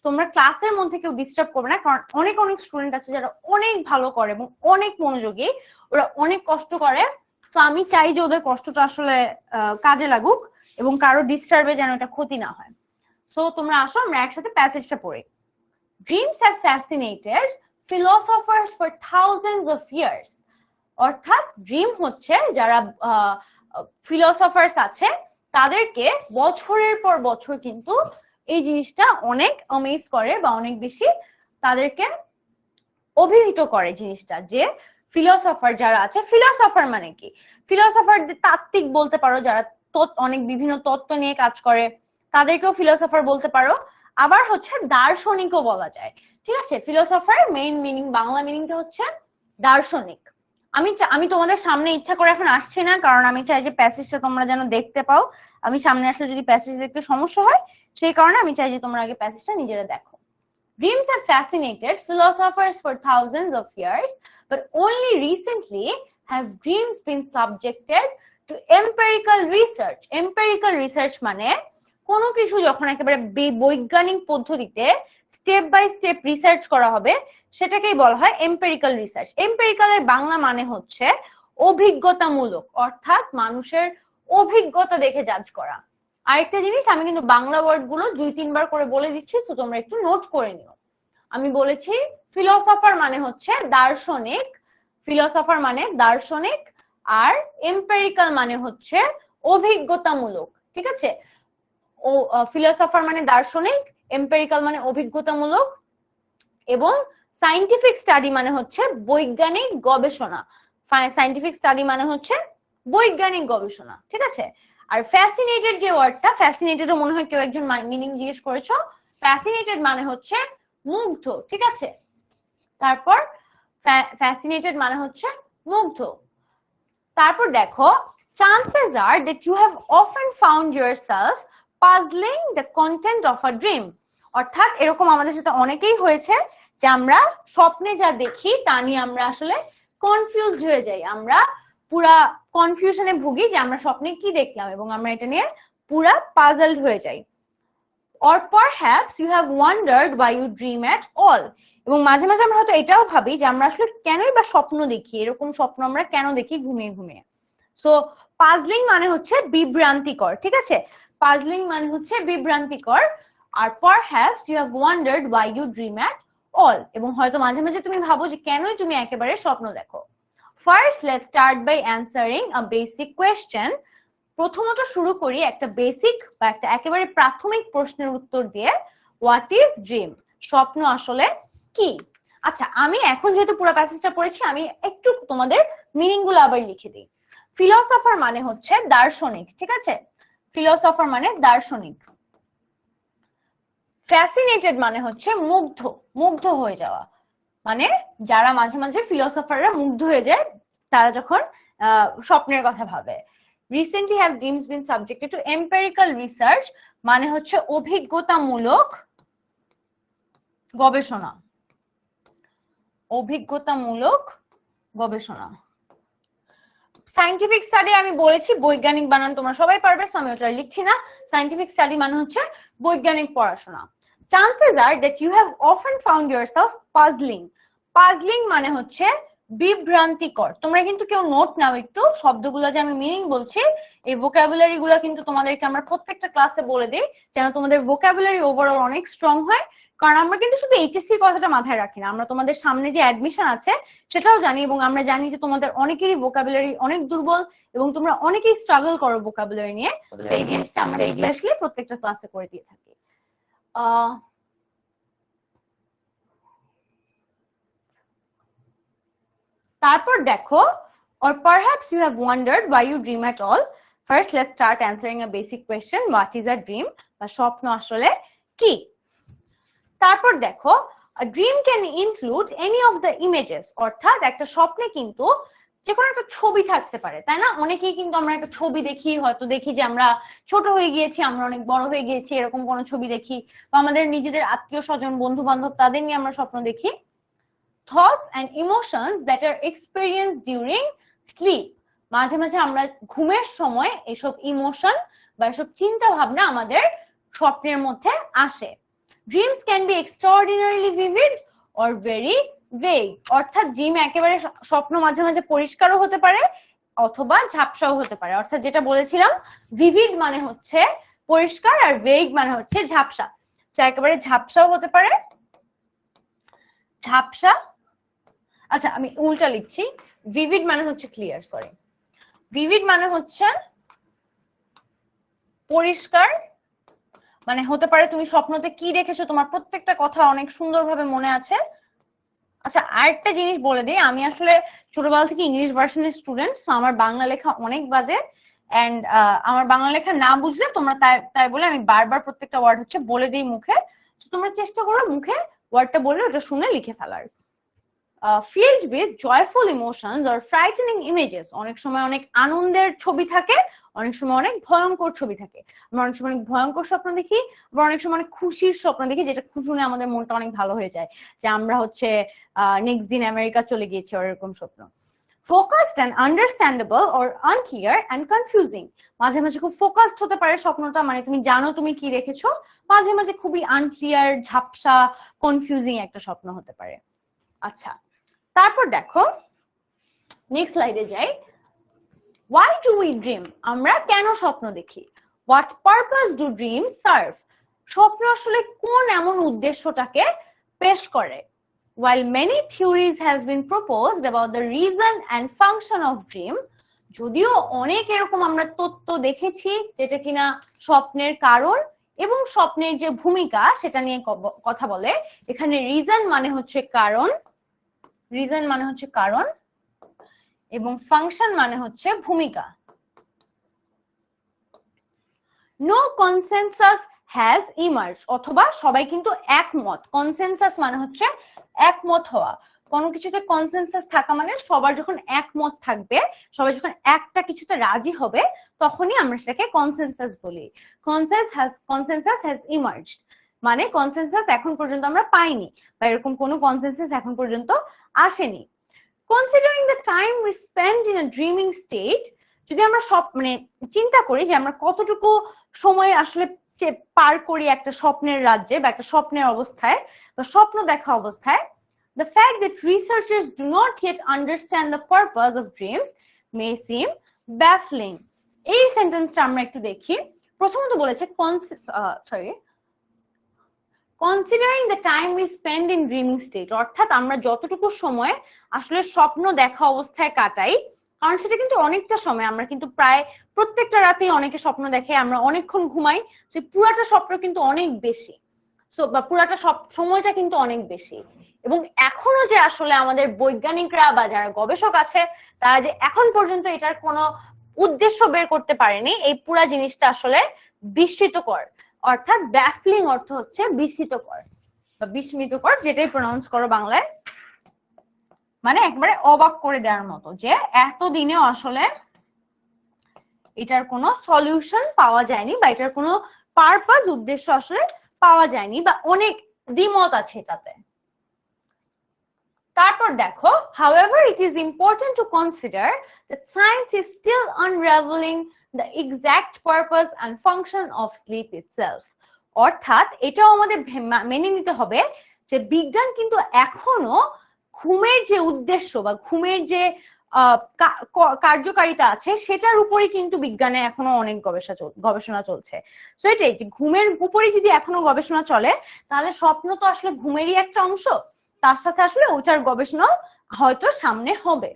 তোমরা ক্লাসের মধ্যে কেউ ডিস্টার্ব করবে না, কারণ অনেক অনেক স্টুডেন্ট আছে যারা অনেক ভালো করে এবং অনেক মনোযোগী, ওরা অনেক কষ্ট করে। তো আমি চাই যে ওদের কষ্টটা আসলে কাজে লাগুক এবং কারো ডিস্টার্বে যেন এটা ক্ষতি না হয়। সো তোমরা আসো আমরা একসাথে প্যাসেজটা পড়ি। Dreams have fascinated philosophers for thousands of years। অর্থাৎ ড্রিম হচ্ছে যারা ফিলোসফার্স আছে তাদেরকে বছরের পর বছর কিন্তু এই জিনিসটা অনেক অমেজ করে বা অনেক বেশি তাদেরকে অভিহিত করে জিনিসটা, যে ফিলোসফার যারা আছে, ফিলোসফার মানে কি? ফিলোসফারদের তাত্ত্বিক বলতে পারো, যারা অনেক বিভিন্ন তত্ত্ব নিয়ে কাজ করে তাদেরকেও ফিলোসফার বলতে পারো। আবার হচ্ছে দার্শনিকও বলা যায়, ঠিক আছে। ফিলোসফার মেইন মিনিং, বাংলা মিনিংটা হচ্ছে দার্শনিক। আমি তোমাদের সামনে ইচ্ছা করে এখন আসছি না, কারণ আমি চাই যে প্যাসেজটা তোমরা যেন দেখতে পাও। আমি সামনে আসলে যদি প্যাসেজ দেখতে সমস্যা হয়, সেই কারণে আমি চাই যে তোমরা আগে প্যাসেজটা নিজেরা দেখো। Dreams have fascinated philosophers for thousands of years, but only recently have dreams been subjected to empirical research। Empirical research মানে কোনো কিছু যখন একেবারে বৈজ্ঞানিক পদ্ধতিতে স্টেপ বাই স্টেপ রিসার্চ করা হবে, সেটাকেই বলা হয় এম্পিরিক্যাল রিসার্চ। এম্পিরিক্যালের বাংলা মানে হচ্ছে অভিজ্ঞতামূলক, অর্থাৎ মানুষের অভিজ্ঞতা দেখে জাজ করা। আরেকটা জিনিস, আমি কিন্তু বাংলা ওয়ার্ড গুলো 2-3 বার করে বলে দিচ্ছি, তো তোমরা একটু নোট করে নিও। আমি বলেছি ফিলোসফার মানে হচ্ছে দার্শনিক, ফিলোসফার মানে দার্শনিক, আর এম্পিরিক্যাল মানে হচ্ছে অভিজ্ঞতামূলক, ঠিক আছে। ও ফিলোসফার মানে দার্শনিক, এম্পিরিক্যাল মানে অভিজ্ঞতামূলক, এবং সায়েন্টিফিক স্টাডি মানে হচ্ছে বৈজ্ঞানিক গবেষণা। সায়েন্টিফিক স্টাডি মানে হচ্ছে বৈজ্ঞানিক গবেষণা, ঠিক আছে। আর ফ্যাসিনেটেড যে ওয়ার্ডটা, ফ্যাসিনেটেডও মনে হয় কেউ একজন মিনিং জিজ্ঞেস করেছো। ফ্যাসিনেটেড মানে হচ্ছে মুগ্ধ, ঠিক আছে। তারপর ফ্যাসিনেটেড মানে হচ্ছে মুগ্ধ। তারপর দেখো, chances are that you have often found yourself puzzling the content of a dream। অর্থাৎ এরকম আমাদের সাথে অনেকেই হয়েছে যে আমরা স্বপ্নে যা দেখি তা নিয়ে আমরা আসলে কনফিউজড হয়ে যাই, আমরা পুরা কনফিউশনে ভুগি যে আমরা স্বপ্নে কি দেখলাম, এবং আমরা এটা নিয়ে পুরা পাজলড হয়ে যাই। or perhaps you have wondered why you dream at all। এবং মাঝে মাঝে আমরা হয়তো এটাও ভাবি যে আমরা আসলে কেনই বা স্বপ্ন দেখি, এরকম স্বপ্ন আমরা কেন দেখি ঘুমিয়ে ঘুমিয়ে। সো পাজলিং মানে হচ্ছে বিভ্রান্তিকর, ঠিক আছে। পাজলিং মানে হচ্ছে বিভ্রান্তিকর। আর perhaps you have wondered why you dream at all, এবং হয়তো মাঝে মাঝে তুমি ভাবো যে কেনই তুমি একেবারে স্বপ্ন দেখো। First let's start by answering a basic question. প্রথমত শুরু করি একটা বেসিক বা একটা একেবারে প্রাথমিক প্রশ্নের উত্তর দিয়ে। What is dream? স্বপ্ন আসলে কি? আচ্ছা, আমি এখন যেহেতু পুরো প্যাসেজটা পড়েছি, আমি একটু তোমাদের মিনিং গুলো আবার লিখে দিই। ফিলোসফার মানে হচ্ছে দার্শনিক, ঠিক আছে? ফিলোসফার মানে দার্শনিক। ফ্যাসিনেটেড মানে হচ্ছে মুগ্ধ, মুগ্ধ হয়ে যাওয়া। মানে যারা মাঝে মাঝে ফিলোসফাররা মুগ্ধ হয়ে যায় তারা যখন স্বপ্নের কথা ভাবে। Recently have dreams been subjected to empirical research মানে হচ্ছে অভিজ্ঞতামূলক গবেষণা, অভিজ্ঞতামূলক গবেষণা। সায়েন্টিফিক স্টাডি আমি বলেছি বৈজ্ঞানিক বানান তোমরা সবাই পারবে, সো আমি ওটা লিখছি না। সায়েন্টিফিক স্টাডি মানে হচ্ছে বৈজ্ঞানিক পড়াশোনা। Chances are that you have often found yourself puzzling. Puzzling মানে হচ্ছে বিভ্রান্তিকর। তোমরা কিন্তু কেউ নোট নাও একটু, শব্দগুলো যে আমি মিনিং বলছি এই ভোকাবুলারি গুলো কিন্তু তোমাদেরকে আমরা প্রত্যেকটা ক্লাসে বলে দিই, যেন তোমাদের ভোকাবুলারি ওভারঅল অনেক স্ট্রং হয়। কারণ আমরা কিন্তু শুধু এইচএসসির কথাটা মাথায় রাখি না, আমরা তোমাদের সামনে যে অ্যাডমিশন আছে সেটাও জানি, এবং আমরা জানি যে তোমাদের অনেকেরই ভোকাবুলারি অনেক দুর্বল এবং তোমরা অনেকেই স্ট্রাগল করো ভোকাবুলারি নিয়ে। এই জিনিসটা আমরা আসলে প্রত্যেকটা ক্লাসে করে দিয়ে থাকি। তারপর দেখো, or perhaps you have wondered why you dream at all. First, let's start answering a basic question. What is a dream? বা স্বপ্ন আসলে কি? তারপর দেখো, a dream can include any of the images, অর্থাৎ একটা স্বপ্নে কিন্তু যে কোনো একটা ছবি থাকতে পারে, তাই না? অনেকেই কিন্তু আমরা একটা ছবি দেখি, হয়তো দেখি যে আমরা ছোট হয়ে গিয়েছি, আমরা অনেক বড় হয়ে গিয়েছি, এরকম কোনো ছবি দেখি, বা আমাদের নিজেদের আত্মীয় স্বজন বন্ধু বান্ধব তাদের নিয়ে আমরা স্বপ্ন দেখি। Thoughts and emotions that are experienced during sleep. মাঝে মাঝে আমরা ঘুমের সময় এসব ইমোশন বা এসব চিন্তা ভাবনা আমাদের স্বপ্নের মধ্যে আসে। Dreams can be extraordinarily vivid or very vague. অর্থাৎ ড্রিম একেবারে স্বপ্ন মাঝে মাঝে পরিষ্কারও হতে পারে অথবা ঝাপসাও হতে পারে। অর্থাৎ যেটা বলেছিলাম, ভিভিড মানে হচ্ছে পরিষ্কার আর ভেগ মানে হচ্ছে ঝাপসা। একেবারে ঝাপসাও হতে পারে, ঝাপসা। আচ্ছা, আমি উল্টা লিখছি, ভিভিড মানে হচ্ছে ক্লিয়ার, সরি। ভিভিড মানে হচ্ছে পরিষ্কার, মানে হতে পারে তুমি স্বপ্নতে কি দেখেছো তোমার প্রত্যেকটা কথা অনেক সুন্দরভাবে মনে আছে। আচ্ছা, আরেকটা জিনিস বলে দিই, আমি আসলে ছোটবেলা থেকে ইংলিশ ভার্সনের স্টুডেন্ট, সো আমার বাংলা লেখা অনেক বাজে। এন্ড আমার বাংলা লেখা না বুঝলে তোমরা তাই বলে আমি বারবার প্রত্যেকটা ওয়ার্ড হচ্ছে বলে দিই মুখে। তোমরা চেষ্টা করো মুখে ওয়ার্ডটা বলে ওটা শুনে লিখে ফেলার। filled with joyful emotions or frightening images. অনেক সময় অনেক আনন্দের ছবি থাকে, অনেক সময় অনেক ভয়ঙ্কর ছবি থাকে। আমরা অনেক সময় অনেক ভয়ঙ্কর স্বপ্ন দেখি, আবার অনেক সময় অনেক খুশির স্বপ্ন দেখি, যেটা শুনে আমাদের মনটা অনেক ভালো হয়ে যায়, যে আমরা হচ্ছে নেক্সট দিন আমেরিকা চলে গিয়েছি, এরকম স্বপ্ন। Focused and understandable or unclear and confusing. মাঝে মাঝে খুব ফোকাসড হতে পারে স্বপ্নটা, মানে তুমি জানো তুমি কি রেখেছো, মাঝে মাঝে খুবই আনক্লিয়ার, ঝাপসা, কনফিউজিং একটা স্বপ্ন হতে পারে। আচ্ছা, তারপর দেখো নেক্সট স্লাইডে যাই। Why do we dream? আমরা কেন স্বপ্ন দেখি? What purpose do dreams serve? স্বপ্ন আসলে কোন এমন উদ্দেশ্যটাকে পেশ করে? While many theories have been proposed about the reason and function of dream, যদিও অনেক এরকম আমরা তত্ত্ব দেখেছি যেটা কিনা স্বপ্নের কারণ এবং স্বপ্নের যে ভূমিকা সেটা নিয়ে কথা বলে। এখানে রিজন মানে হচ্ছে কারণ, রিজন মানে হচ্ছে কারণ, এবং ফাংশন মানে হচ্ছে ভূমিকা। নো কনসেনসাস হ্যাজ ইমার্জ, অথবা সবাই কিন্তু একমত। কনসেনসাস মানে হচ্ছে একমত হওয়া। কোনো কিছুতে কনসেনসাস থাকা মানে সবার যখন একমত থাকবে, সবাই যখন একটা কিছুতে রাজি হবে, তখনই আমরা সেটাকে কনসেনসাস বলি। কনসেনসাস হ্যাজ ইমার্জড মানে কনসেনসাস এখন পর্যন্ত আমরা পাইনি, বা এরকম কোনো কনসেনসাস এখন পর্যন্ত আসেনি। Considering the time we spend in a dreaming state, যদি আমরা সব মানে চিন্তা করি যে আমরা কতটুকু সময় আসলে পার করি একটা স্বপ্নের রাজ্যে বা একটা স্বপ্নের অবস্থায় বা স্বপ্ন দেখা অবস্থায়, the fact that researchers do not yet understand the purpose of dreams may seem baffling. এই সেন্টেন্সটা আমরা একটু দেখি। প্রথমত বলেছে considering the time we spend in dreaming state, অর্থাৎ আমরা যতটুকু সময় আসলে স্বপ্ন দেখা অবস্থায় কাটাই, কারণ সেটা কিন্তু অনেকটা সময়, আমরা কিন্তু প্রায় প্রত্যেকটা রাতেই অনেকে স্বপ্ন দেখে, আমরা অনেকক্ষণ ঘুমাই, তো পুরাটা স্বপ্ন কিন্তু অনেক বেশি, বা পুরাটা সময়টা কিন্তু অনেক বেশি। এবং এখনো যে আসলে আমাদের বৈজ্ঞানিকরা বা যারা গবেষক আছে তারা যে এখন পর্যন্ত এটার কোনো উদ্দেশ্য বের করতে পারেনি, এই পুরা জিনিসটা আসলে বিস্মিতকর, অর্থাৎ ব্যাফলিং অর্থ হচ্ছে বিস্মিতকর বা বিস্মিতকর, যেটাই প্রনাউন্স করো বাংলায়, মানে একবারে অবাক করে দেওয়ার মতো, যে এতদিনে আসলে এটার কোনো সলিউশন পাওয়া যায়নি বা এটার কোনো পারপাস উদ্দেশ্য আসলে পাওয়া যায়নি, বা অনেক দ্বিমত আছে এটাতে। তারপর দেখো, however it is important to consider that science is still unraveling the exact purpose and function of sleep itself, অর্থাৎ এটাও আমাদের মেনে নিতে হবে যে বিজ্ঞান কিন্তু এখনো ঘুমের যে উদ্দেশ্য বা ঘুমের যে কার্যকারিতা আছে সেটার উপরে কিন্তু বিজ্ঞানে এখনো অনেক গবেষণা চলছে। সো এটাই যে ঘুমের উপরে যদি এখনো গবেষণা চলে, তাহলে স্বপ্ন তো আসলে ঘুমেরই একটা অংশ, তার সাথে আসলে ওটার গবেষণা হয়তো সামনে হবে।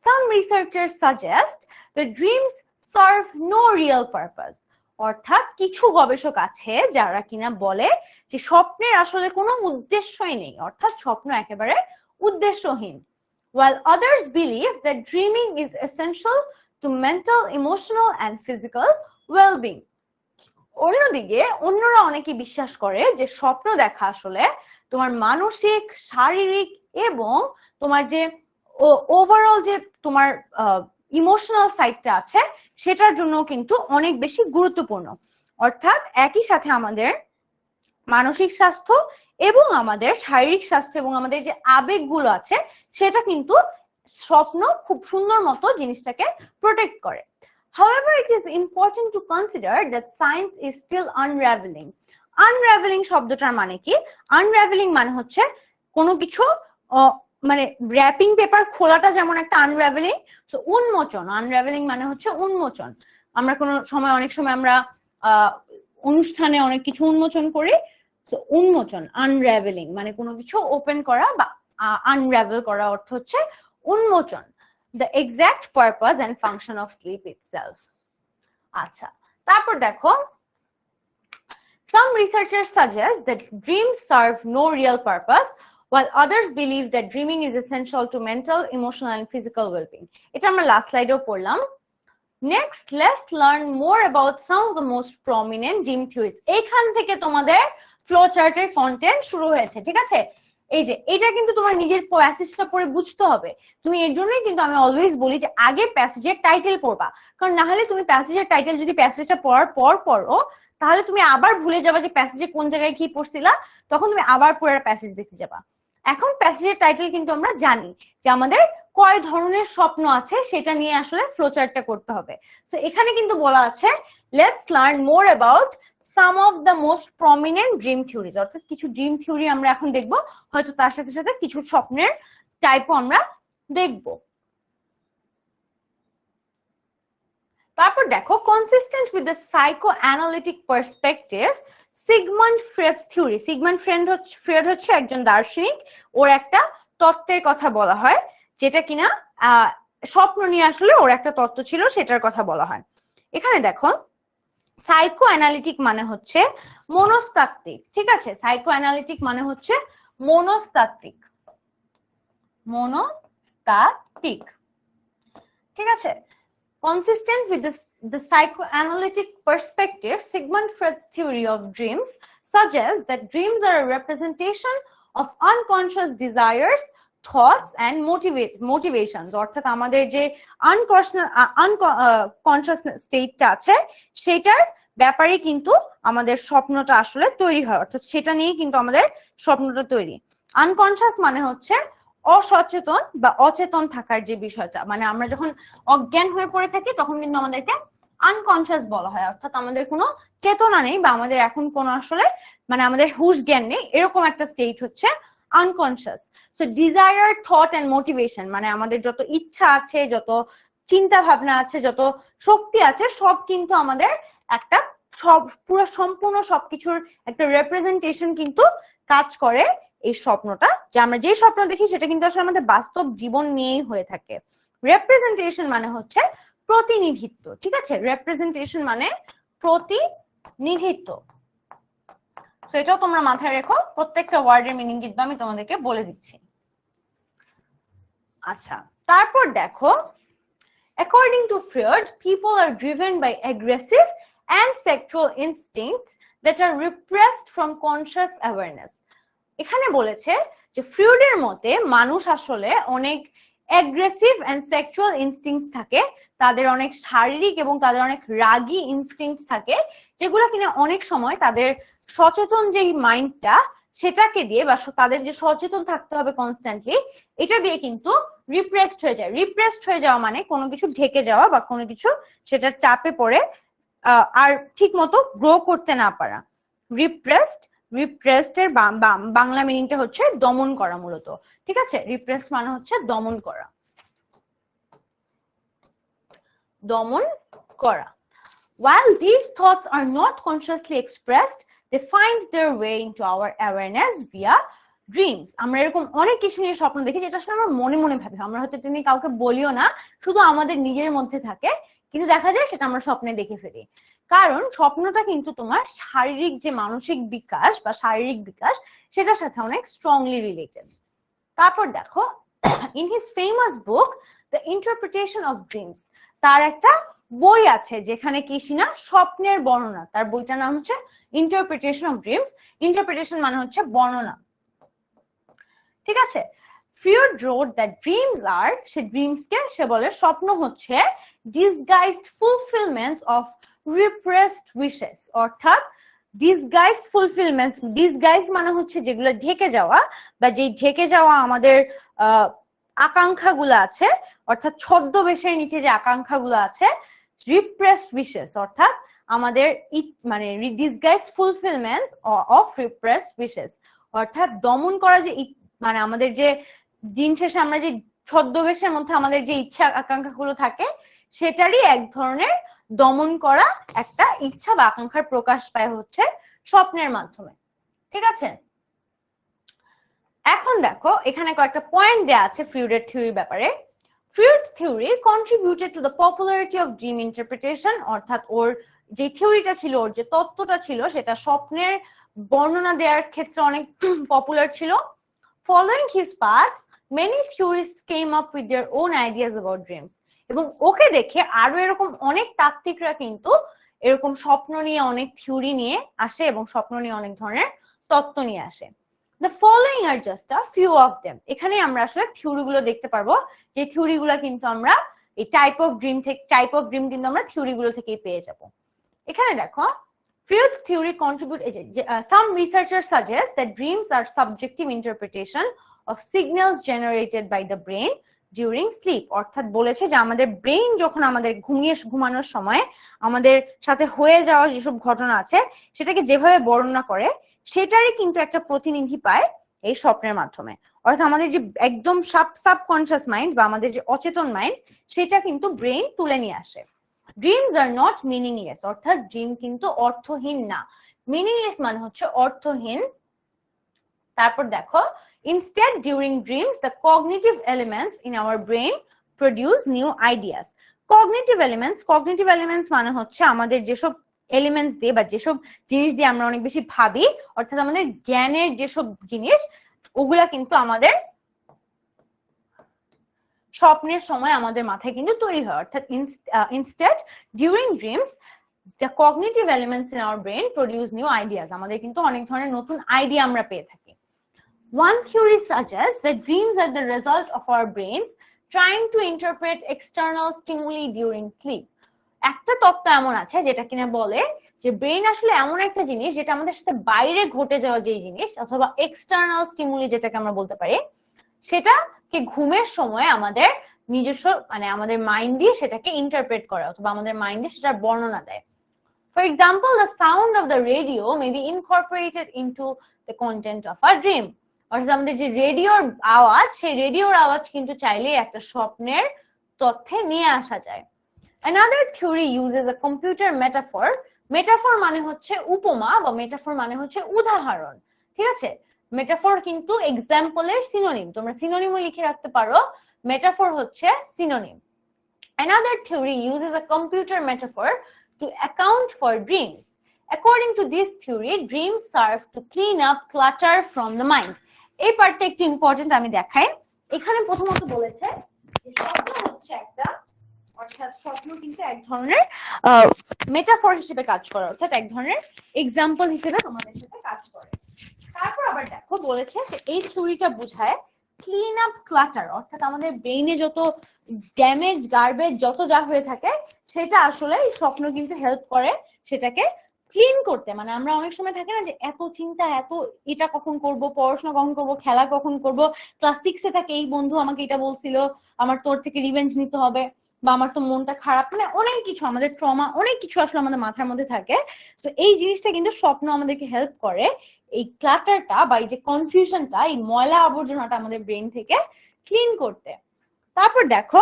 Some researchers suggest that dreams serve no real purpose, অর্থাৎ কিছু গবেষক আছে যারা কিনা বলে যে স্বপ্নের আসলে কোনো উদ্দেশ্যই নেই, অর্থাৎ স্বপ্ন একেবারে উদ্দেশ্যহীন। While others believe that dreaming is essential to mental, emotional and physical well-being, অন্যদিকে অন্যরা অনেকে বিশ্বাস করে যে স্বপ্ন দেখা আসলে তোমার মানসিক, শারীরিক এবং তোমার যে ওভারঅল যে তোমার ইমোশনাল সাইডটা আছে সেটার জন্য কিন্তু অনেক বেশি গুরুত্বপূর্ণ। অর্থাৎ একই সাথে আমাদের মানসিক স্বাস্থ্য এবং আমাদের শারীরিক স্বাস্থ্য এবং আমাদের যে আবেগগুলো আছে সেটা কিন্তু স্বপ্ন খুব সুন্দর মতো জিনিসটাকে প্রোটেক্ট করে। However, it is important to consider that science is still unraveling. Unraveling শব্দটার মানে কি? Unraveling মানে হচ্ছে কোনো কিছু মানে র্যাপিং পেপার খোলাটা যেমন একটা আনরাভেলিং, সো উন্মোচন, আনরাভেলিং মানে হচ্ছে উন্মোচন। আমরা কোনো সময়, অনেক সময় আমরা অনুষ্ঠানে অনেক কিছু উন্মোচন করি, সো উন্মোচন, আনরাভেলিং মানে কোনো কিছু ওপেন করা বা আনরাভেল করা অর্থ হচ্ছে উন্মোচন। The exact purpose and function of sleep itself. আচ্ছা, তারপর দেখো, some researchers suggest that dreams serve no real purpose, while others believe that dreaming is essential to mental, emotional and physical well-being. এটা আমরা লাস্ট স্লাইডেও পড়লাম। Next, let's learn more about some of the most prominent dream theories. এইখান থেকে তোমাদের flow চার্টের content শুরু হয়েছে, ঠিক আছে? এই যে এটা কিন্তু তোমার নিজের প্যাসেজটা পড়ে বুঝতে হবে। তুমি এর জন্যই কিন্তু আমি অলওয়েজ বলি যে আগে প্যাসেজের টাইটেল পড়বা, কারণ না হলে তুমি প্যাসেজের টাইটেল যদি প্যাসেজটা পড়ার পর পড়ো তাহলে তুমি আবার ভুলে যাবা যে প্যাসেজে কোন জায়গায় কি পড়ছিলা, তখন তুমি আবার পুরো প্যাসেজ দেখতে যাবা। এখন প্যাসেজের টাইটেল কিন্তু আমরা জানি যে আমাদের কয় ধরনের স্বপ্ন আছে সেটা নিয়ে আসলে ফ্লোচার্টটা করতে হবে। সো এখানে কিন্তু বলা আছে let's learn more about some of the most prominent dream theories, অর্থাৎ কিছু ড্রিম থিওরি আমরা এখন দেখবো, হয়তো তার সাথে সাথে কিছু স্বপ্নের টাইপও আমরা দেখব। তারপর দেখো, consistent with the psychoanalytic perspective, Sigmund Freud's theory. Sigmund Freud হচ্ছে একজন দার্শনিক, ওর একটা তত্ত্বের কথা বলা হয় যেটা কিনা স্বপ্ন নিয়ে আসলে ওর একটা তত্ত্ব ছিল, সেটার কথা বলা হয়। এখানে দেখো, সাইকো অ্যানালিটিক মানে হচ্ছে মনস্তাত্ত্বিক, ঠিক আছে? সাইকো অ্যানালিটিক মানে হচ্ছে মনস্তাত্ত্বিক, মনস্তাত্ত্বিক, ঠিক আছে? Consistent with the psychoanalytic perspective, Sigmund Freud's theory of dreams suggests that dreams are a representation of unconscious desires, thoughts and motivations, অর্থাৎ আমাদের যে আনকনশিয়াস স্টেটটা আছে সেটার ব্যাপারে কিন্তু আমাদের স্বপ্নটা আসলে তৈরি হয়, অর্থাৎ সেটা নিয়ে কিন্তু আমাদের স্বপ্নটা তৈরি। আনকনশিয়াস মানে হচ্ছে অসচেতন বা অচেতন থাকার যে বিষয়টা, মানে আমরা যখন অজ্ঞান হয়ে পড়ে থাকি তখন কিন্তু আমাদেরকে আনকনশিয়াস বলা হয়, অর্থাৎ আমাদের কোনো চেতনা নেই বা আমাদের এখন কোনো আসলে মানে আমাদের হুঁশ জ্ঞান নেই, এরকম একটা স্টেট হচ্ছে unconscious. So desire, thought and motivation মানে আমাদের যত ইচ্ছা আছে, যত চিন্তা ভাবনা আছে, যত শক্তি আছে, সব কিন্তু আমাদের একটা পুরো সম্পূর্ণ সবকিছুর একটা রিপ্রেজেন্টেশন কিন্তু কাজ করে এই স্বপ্নটা, যে আমরা যে স্বপ্ন দেখি সেটা কিন্তু আসলে আমাদের বাস্তব জীবন নিয়েই হয়ে থাকে। রিপ্রেজেন্টেশন মানে হচ্ছে প্রতিনিধিত্ব, ঠিক আছে? রিপ্রেজেন্টেশন মানে প্রতিনিধিত্ব। সো এটাও তোমরা মাথায় রেখো, প্রত্যেকটা ওয়ার্ডের মিনিং কিন্তু আমি তোমাদেরকে বলে দিচ্ছি। আচ্ছা, তারপর দেখো, according to Freud, people are driven by aggressive and sexual instincts that are repressed from conscious awareness. এখানে বলেছে যে ফ্রয়েডের মতে মানুষ আসলে অনেক অ্যাগ্রেসিভ এন্ড সেক্সুয়াল ইনস্টিংক্টস থাকে, তাদের অনেক শারীরিক এবং তাদের অনেক রাগী ইনস্টিংক্টস থাকে, যেগুলো কিনা অনেক সময় তাদের সচেতন যে মাইন্ডটা সেটাকে দিয়ে বা তাদের যে সচেতন থাকতে হবে কনস্ট্যান্টলি, এটা দিয়ে কিন্তু রিপ্রেসড হয়ে যায়। রিপ্রেসড হয়ে যাওয়া মানে কোনো কিছু ঢেকে যাওয়া বা কোনো কিছু সেটার চাপে পড়ে আর ঠিক মতো গ্রো করতে না পারা। রিপ্রেসড এর বাংলা মিনিংটা হচ্ছে দমন করা মূলত, ঠিক আছে? রিপ্রেস মানে হচ্ছে দমন করা, দমন করা। While these thoughts are not consciously expressed, they find their way into our awareness via dreams. আমরা এরকম অনেক কিছু নিয়ে স্বপ্ন দেখি যেটা আসলে আমরা মনে মনে ভাবি, আমরা হয়তো তিনি কাউকে বলিও না, শুধু আমাদের নিজের মধ্যে থাকে, কিন্তু দেখা যায় সেটা আমরা স্বপ্নে দেখে ফেলি। কারণ স্বপ্নটা কিন্তু তোমার শারীরিক যে মানসিক বিকাশ বা শারীরিক বিকাশ সেটার সাথে অনেক স্ট্রংলি রিলেটেড। তারপর দেখো, in his famous book the interpretation of dreams, তার একটা বই আছে যেখানে কি না স্বপ্নের বর্ণনা, তার বইটার নাম হচ্ছে ইন্টারপ্রিটেশন অফ ড্রিমস। ইন্টারপ্রিটেশন মানে হচ্ছে বর্ণনা, ঠিক আছে? Freud wrote that dreams are, সে ড্রিমস কে সে বলে স্বপ্ন হচ্ছে disguised fulfillments of repressed wishes, অর্থাৎ disguised fulfillments, disguise মানে হচ্ছে যেগুলো ঢেকে যাওয়া বা যে ঢেকে যাওয়া আমাদের আকাঙ্ক্ষাগুলো আছে, অর্থাৎ ছদ্মবেশের নিচে যে আকাঙ্ক্ষাগুলো আছে, repressed wishes অর্থাৎ আমাদের মানে disguised fulfillments of repressed wishes, অর্থাৎ দমন করা যে মানে আমাদের যে দিন শেষে আমরা যে ছদ্মবেশের মধ্যে আমাদের যে ইচ্ছা আকাঙ্ক্ষাগুলো থাকে সেটারই এক ধরনের দমন করা একটা ইচ্ছা বা আকাঙ্ক্ষার প্রকাশ পায় হচ্ছে স্বপ্নের মাধ্যমে, ঠিক আছে? এখন দেখো এখানে কয়েকটা পয়েন্ট দেয়া আছে ফ্রয়েডের থিওরির ব্যাপারে। Freud's theory contributed to the popularity of dream interpretation, অর্থাৎ ওর যে থিওরিটা ছিল, ওর যে তত্ত্বটা ছিল সেটা স্বপ্নের বর্ণনা দেওয়ার ক্ষেত্রে অনেক পপুলার ছিল। Following his paths, many theorists came up with their own ideas about dreams. এবং ওকে দেখে আরো এরকম অনেক তাত্ত্বিকরা কিন্তু এরকম স্বপ্ন নিয়ে অনেক থিওরি নিয়ে আসে এবং স্বপ্ন নিয়ে অনেক ধরনের তত্ত্ব নিয়ে আসে। The following are just a few of them. এখানে আমরা আসলে থিওরি গুলো দেখতে পারবো, যে থিওরি গুলো কিন্তু আমরা এই টাইপ অফ ড্রিম কিন্তু আমরা থিওরি গুলো থেকেই পেয়ে যাব। এখানে দেখো, Freud's theory some researchers suggest that dreams are subjective interpretation of signals generated by the brain during sleep. অর্থাৎ বলেছে যে আমাদের ব্রেইন যখন আমাদের ঘুমানোর সময় আমাদের সাথে হয়ে যাওয়া যেসব ঘটনা আছে সেটাকে যেভাবে বর্ণনা করে সেটারই কিন্তু একটা প্রতিনিধি পায় এই স্বপ্নের মাধ্যমে। অর্থাৎ আমাদের যে একদম সাবকনশিয়াস মাইন্ড বা আমাদের যে অচেতন মাইন্ড সেটা কিন্তু ব্রেইন তুলে নিয়ে আসে। Dreams are not meaningless, অর্থাৎ ড্রিম কিন্তু অর্থহীন না। মিনিংলেস মানে হচ্ছে অর্থহীন। তারপর দেখো, instead during dreams the cognitive elements in our brain produce new ideas. cognitive elements মানে হচ্ছে আমাদের যেসব এলিমেন্টস দিয়ে বা যেসব জিনিস দিয়ে আমরা অনেক বেশি ভাবি, অর্থাৎ আমাদের জ্ঞানের যেসব জিনিস ওগুলা কিন্তু আমাদের স্বপ্নের সময় আমাদের মাথায় কিন্তু তৈরি হয়। অর্থাৎ instead during dreams the cognitive elements in our brain produce new ideas. আমাদের কিন্তু অনেক ধরনের নতুন আইডিয়া আমরা পেয়ে থাকি। One theory suggests that dreams are the result of our brains trying to interpret external stimuli during sleep. একটা তত্ত্ব এমন আছে যেটা কিনা বলে যে ব্রেন আসলে এমন একটা জিনিস যেটা আমাদের সাথে বাইরে ঘটে যাওয়া যে জিনিস অথবা এক্সটার্নাল স্টিমুলি যেটাকে আমরা বলতে পারি, সেটাকে ঘুমের সময় আমাদের নিজস্ব মানে আমাদের মাইন্ডই সেটাকে ইন্টারপ্রেট করে অথবা আমাদের মাইন্ডে সেটার বর্ণনা দেয়। For example, the sound of the radio may be incorporated into the content of a dream. অর্থাৎ আমাদের যে রেডিওর আওয়াজ, সেই রেডিওর আওয়াজ কিন্তু চাইলে একটা স্বপ্নের তথ্যে নিয়ে আসা যায়। Another theory uses a computer metaphor metaphor মানে হচ্ছে উপমা বা মেটাফর মানে হচ্ছে উদাহরণ, ঠিক আছে? মেটাফর কিন্তু এক্সাম্পলের সিনোনিম, তোমরা সিনোনিমও লিখে রাখতে পারো, মেটাফর হচ্ছে synonym. Another theory uses a computer metaphor to account for dreams. According to this theory, dreams serve to clean up clutter from the mind. এই পার্টটা একটু ইম্পর্টেন্ট, আমি দেখাই। এখানে প্রথমত বলেছে যে স্বপ্ন হচ্ছে একটা, অর্থাৎ স্বপ্ন কিন্তু এক ধরনের মেটাফর হিসেবে কাজ করে, অর্থাৎ এক ধরনের এক্সাম্পল হিসেবে তোমাদের সাথে কাজ করে। তারপর আবার দেখো বলেছে যে এই থিওরিটা বোঝায় ক্লিন আপ ক্লাটার, অর্থাৎ আমাদের ব্রেইনে যত ড্যামেজ গার্বেজ যত যা হয়ে থাকে সেটা আসলে এই স্বপ্ন কিন্তু হেল্প করে সেটাকে ক্লিন করতে। মানে আমরা অনেক সময় থাকে না যে এত চিন্তা, এত এটা কখন করব, পড়াশোনা কখন করব, খেলা কখন করব, ক্লাস 6-এ থাকে এই বন্ধু আমাকে এটা বলছিল, আমার তোর থেকে রিভেঞ্জ নিতে হবে, বা আমার তো মনটা খারাপ, মানে অনেক কিছু আমাদের ট্রমা, অনেক কিছু আসলে আমাদের মাথার মধ্যে থাকে। তো এই জিনিসটা কিন্তু স্বপ্ন আমাদেরকে হেল্প করে এই ক্লাটারটা বা এই যে কনফিউশনটা, এই ময়লা আবর্জনাটা আমাদের ব্রেন থেকে ক্লিন করতে। তারপর দেখো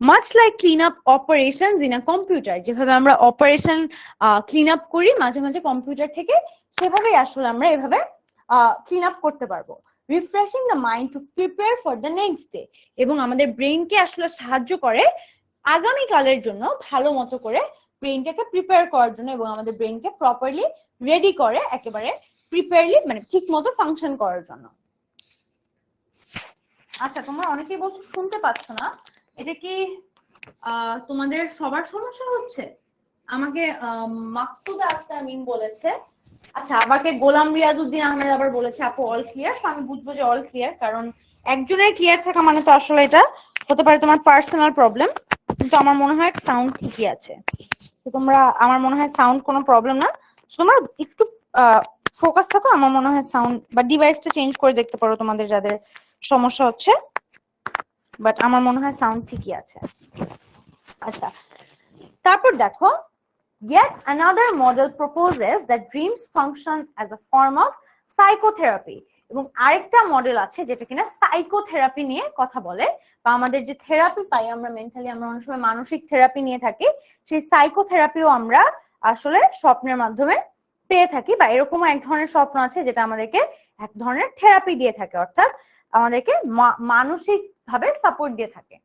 much like clean up operations in a computer, যেভাবে আমরা অপারেশন ক্লিন আপ করি মাঝে মাঝে কম্পিউটার থেকে, সেভাবেই আসলে আমরা এভাবে ক্লিন আপ করতে পারবো। Refreshing the mind to prepare for the next day, এবং আমাদের ব্রেনকে আসলে সাহায্য করে আগামীকালের জন্য ভালো মতো করে ব্রেনটাকে প্রিপেয়ার করার জন্য, এবং আমাদের ব্রেনকে প্রপারলি রেডি করে একেবারে প্রিপেয়ারলি, মানে ঠিক মতো ফাংশন করার জন্য। আচ্ছা, তোমরা অনেকেই বলছো শুনতে পাচ্ছ না, এটা কি তোমাদের সবার সমস্যা হচ্ছে? আমাকে মাকসুদা আক্তার মিম বলেছে, আচ্ছা আমাকে গোলাম রিয়াজউদ্দিন আহমেদ আবার বলেছে আপু অল ক্লিয়ার। আমি বুঝবো যে অল ক্লিয়ার, কারণ একজনের ক্লিয়ার থাকা মানে তো আসলে এটা হতে পারে তোমার পার্সোনাল প্রবলেম, কিন্তু আমার মনে হয় সাউন্ড ঠিকই আছে। তো তোমরা, আমার মনে হয় সাউন্ড কোনো প্রবলেম না, তোমরা একটু ফোকাস থাকো। আমার মনে হয় সাউন্ড বা ডিভাইসটা চেঞ্জ করে দেখতে পারো তোমাদের যাদের সমস্যা হচ্ছে, বাট আমার মনে হয় সাউন্ড ঠিকই আছে। আচ্ছা, তারপর দেখো yet another model proposes that dreams function as a form of psychotherapy, এবং আরেকটা মডেল আছে যেটা কিনা সাইকোথেরাপি নিয়ে কথা বলে, বা আমাদের যে থেরাপি পাই আমরা মেন্টালি, আমরা অনেক সময় মানসিক থেরাপি নিয়ে থাকি, সেই সাইকোথেরাপিও আমরা আসলে স্বপ্নের মাধ্যমে পেয়ে থাকি, বা এরকম এক ধরনের স্বপ্ন আছে যেটা আমাদেরকে এক ধরনের থেরাপি দিয়ে থাকে, অর্থাৎ আমাদেরকে মানসিক ভাবে সাপোর্ট দিয়ে থাকে।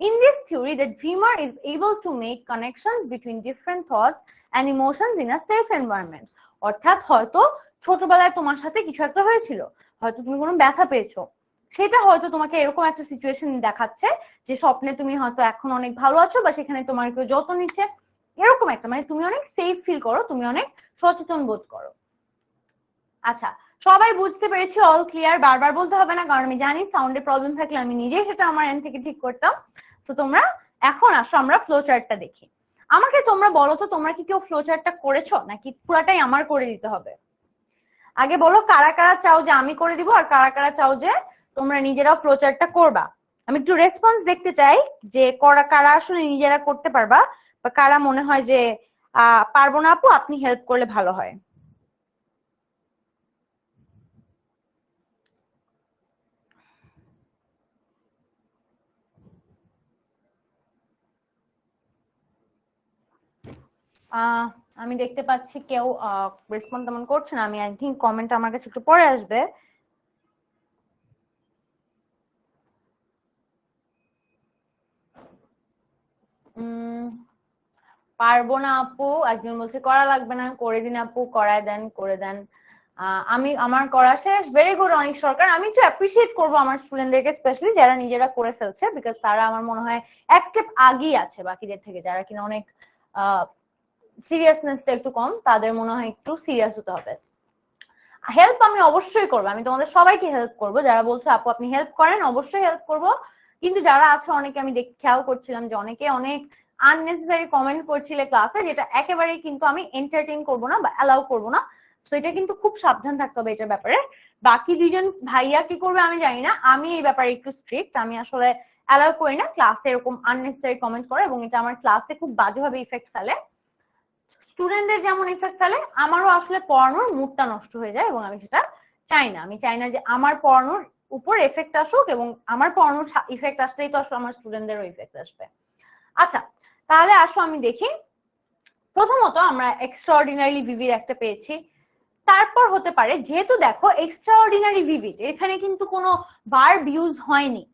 In this theory, the dreamer is able to make connections between different thoughts and emotions in a safe environment. অর্থাৎ হয়তো ছোটবেলায় তোমার সাথে কিছু একটা হয়েছিল, হয়তো তুমি কোনো ব্যথা পেয়েছো, সেটা হয়তো তোমাকে এরকম একটা সিচুয়েশন দেখাচ্ছে যে স্বপ্নে তুমি হয়তো এখন অনেক ভালো আছো, বা সেখানে তোমার কেউ যত্ন নিচ্ছে, এরকম একটা, মানে তুমি অনেক সেফ ফিল করো, তুমি অনেক সচেতন বোধ করো। আচ্ছা, সবাই বুঝতে পেরেছি, অল ক্লিয়ার, বারবার বলতে হবে না, কারণ আমি জানি সাউন্ডে প্রবলেম থাকলে আমি নিজেই সেটা আমার এন্ড থেকে ঠিক করতাম। তো তোমরা এখন আসো আমরা ফ্লো চার্টটা দেখি। আমাকে তোমরা বলো তো, তোমরা কি কেউ ফ্লো চার্টটা করেছো নাকি পুরাটাই আমার করে দিতে হবে? আগে বলো কারা কারা চাও যে আমি করে দিব, আর কারা কারা চাও যে তোমরা নিজেরাও ফ্লো চার্টটা করবা। আমি একটু রেসপন্স দেখতে চাই যে কারা আসলে নিজেরা করতে পারবা, বা কারা মনে হয় যে পারবো না আপু, আপনি হেল্প করলে ভালো হয়। আমি দেখতে পাচ্ছি কেউ রেসপন্স তেমন করছে না। আমি আই থিঙ্ক কমেন্ট আমার কাছে একটু পরে আসবে। পারবো না আপু, একজন বলছে করা লাগবে না, করে দিন আপু, করায় দেন, করে দেন। আমি আমার করা শেষ, ভেরি গুড অনেক সরকার। আমি একটু অ্যাপ্রিসিয়েট করবো আমার স্টুডেন্টদেরকে, স্পেশালি যারা নিজেরা করে ফেলছে, বিকজ তারা আমার মনে হয় এক স্টেপ আগেই আছে বাকিদের থেকে, যারা কিনা অনেক সিরিয়াসনেসটা একটু কম, তাদের মনে হয় একটু সিরিয়াস হতে হবে। হেল্প আমি অবশ্যই করবো, আমি তোমাদের সবাইকে হেল্প করবো। যারা বলছো আপু আপনি হেল্প করেন, অবশ্যই হেল্প করবো। কিন্তু যারা আছে অনেকে, আমি খেয়াল করছিলাম যে অনেকে অনেক আননেসেসারি কমেন্ট করছিলে ক্লাসে, যেটা একেবারেই কিন্তু আমি এন্টারটেইন করবো না বা অ্যালাউ করবো না। তো এটা কিন্তু খুব সাবধান থাকতে হবে এটার ব্যাপারে। বাকি দুইজন ভাইয়া কি করবে আমি জানি না, আমি এই ব্যাপারে একটু স্ট্রিক্ট, আমি আসলে অ্যালাউ করি না ক্লাসে এরকম আননেসেসারি কমেন্ট করে, এবং এটা আমার ক্লাসে খুব বাজেভাবে ইফেক্ট ফেলে। স্টুডেন্টদের যেমন ইফেক্ট ফেলে, আমারও আসলে পড়ানোর মুডটা নষ্ট হয়ে যায়, এবং আমি সেটা চাই না। আমি চাই না যে আমার পড়ানোর উপর এফেক্ট আসুক, এবং আমার পড়ানোর ইফেক্ট আসলেই তো আসলে আমার স্টুডেন্টদেরও ইফেক্ট আসবে। আচ্ছা, তাহলে আসো আমি দেখি প্রথমত আমরা এক্সট্রাঅর্ডিনারিলি ভিভিড একটা পেয়েছি, তারপর হতে পারে যেহেতু দেখো এক্সট্রাঅর্ডিনারি ভিভিড এখানে কিন্তু কোনো ভার্ব ইউজ হয়নি,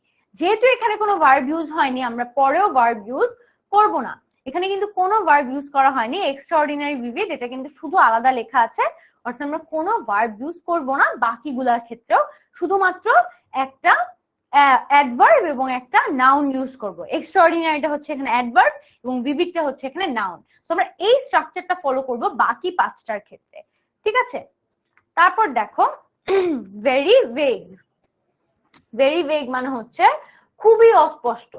যেহেতু এখানে কোনো ভার্ব ইউজ হয়নি আমরা পরেও ভার্ব ইউজ করব না, এখানে কিন্তু কোনো ভার্ব ইউজ করা হয়নি। এক্সট্রাঅর্ডিনারি ভিভিড এটা কিন্তু শুধু আলাদা লেখা আছে, অর্থাৎ আমরা কোনো ভার্ব ইউজ করব না বাকিগুলোর ক্ষেত্রেও, শুধুমাত্র একটা অ্যাডভার্ব এবং একটা নাউন ইউজ করব। এক্সট্রাঅর্ডিনারিটা হচ্ছে এখানে অ্যাডভার্ব এবং ভিভিডটা হচ্ছে এখানে নাউন। তো আমরা এই স্ট্রাকচারটা ফলো করব বাকি পাঁচটার ক্ষেত্রে, ঠিক আছে? তারপর দেখো ভেরি ভেগ। ভেরি ভেগ মানে হচ্ছে খুবই অস্পষ্ট।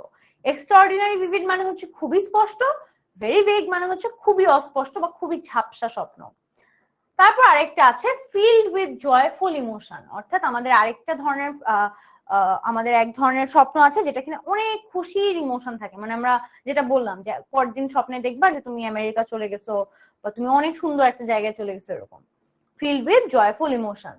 এক্সট্রাঅর্ডিনারি ভিভিড মানে হচ্ছে খুবই স্পষ্ট, ভেরি ভেগ মানে হচ্ছে খুবই অস্পষ্ট বা খুবই ঝাপসা স্বপ্ন। তারপর আরেকটা আছে ফিল্ড উইথ জয়ফুল ইমোশন, অর্থাৎ আমাদের আরেকটা ধরনের আমাদের এক ধরনের স্বপ্ন আছে যেটা কিনা অনেক খুশির ইমোশন থাকে, মানে আমরা যেটা বললাম যে পরদিন স্বপ্নে দেখবা যে তুমি আমেরিকা চলে গেছো বা তুমি অনেক সুন্দর একটা জায়গায় চলে গেছো, এরকম। Filled with joyful emotion.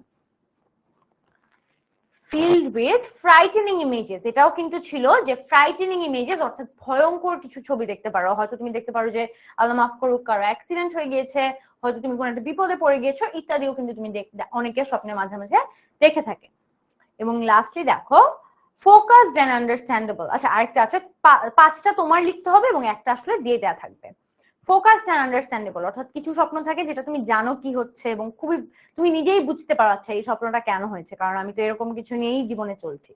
Filled with frightening images, এটাও কিন্তু ছিল যে ফ্রাইটেনিং ইমেজেস অর্থাৎ ভয়ঙ্কর কিছু ছবি দেখতে পারো। হয়তো তুমি দেখতে পারো যে আল্লাহ মাফ করুক কারো অ্যাক্সিডেন্ট হয়ে গিয়েছে, হয়তো তুমি কোনো একটা বিপদে পড়ে গিয়েছো, ইত্যাদিও কিন্তু তুমি অনেকের স্বপ্নের মাঝে মাঝে দেখে থাকে। এবং লাস্টলি দেখো ফোকাসড এন্ড আন্ডারস্ট্যান্ডেবল। আচ্ছা আরেকটা আছে, পাঁচটা তোমার লিখতে হবে এবং একটা আসলে দিয়ে দেওয়া থাকবে। ফোকাসড এন্ড আন্ডারস্ট্যান্ডেবল অর্থাৎ কিছু স্বপ্ন থাকে যেটা তুমি জানো কি হচ্ছে এবং খুবই তুমি নিজেই বুঝতে পারো আচ্ছা এই স্বপ্নটা কেন হয়েছে, কারণ আমি তো এরকম কিছু নিয়েই জীবনে চলছি।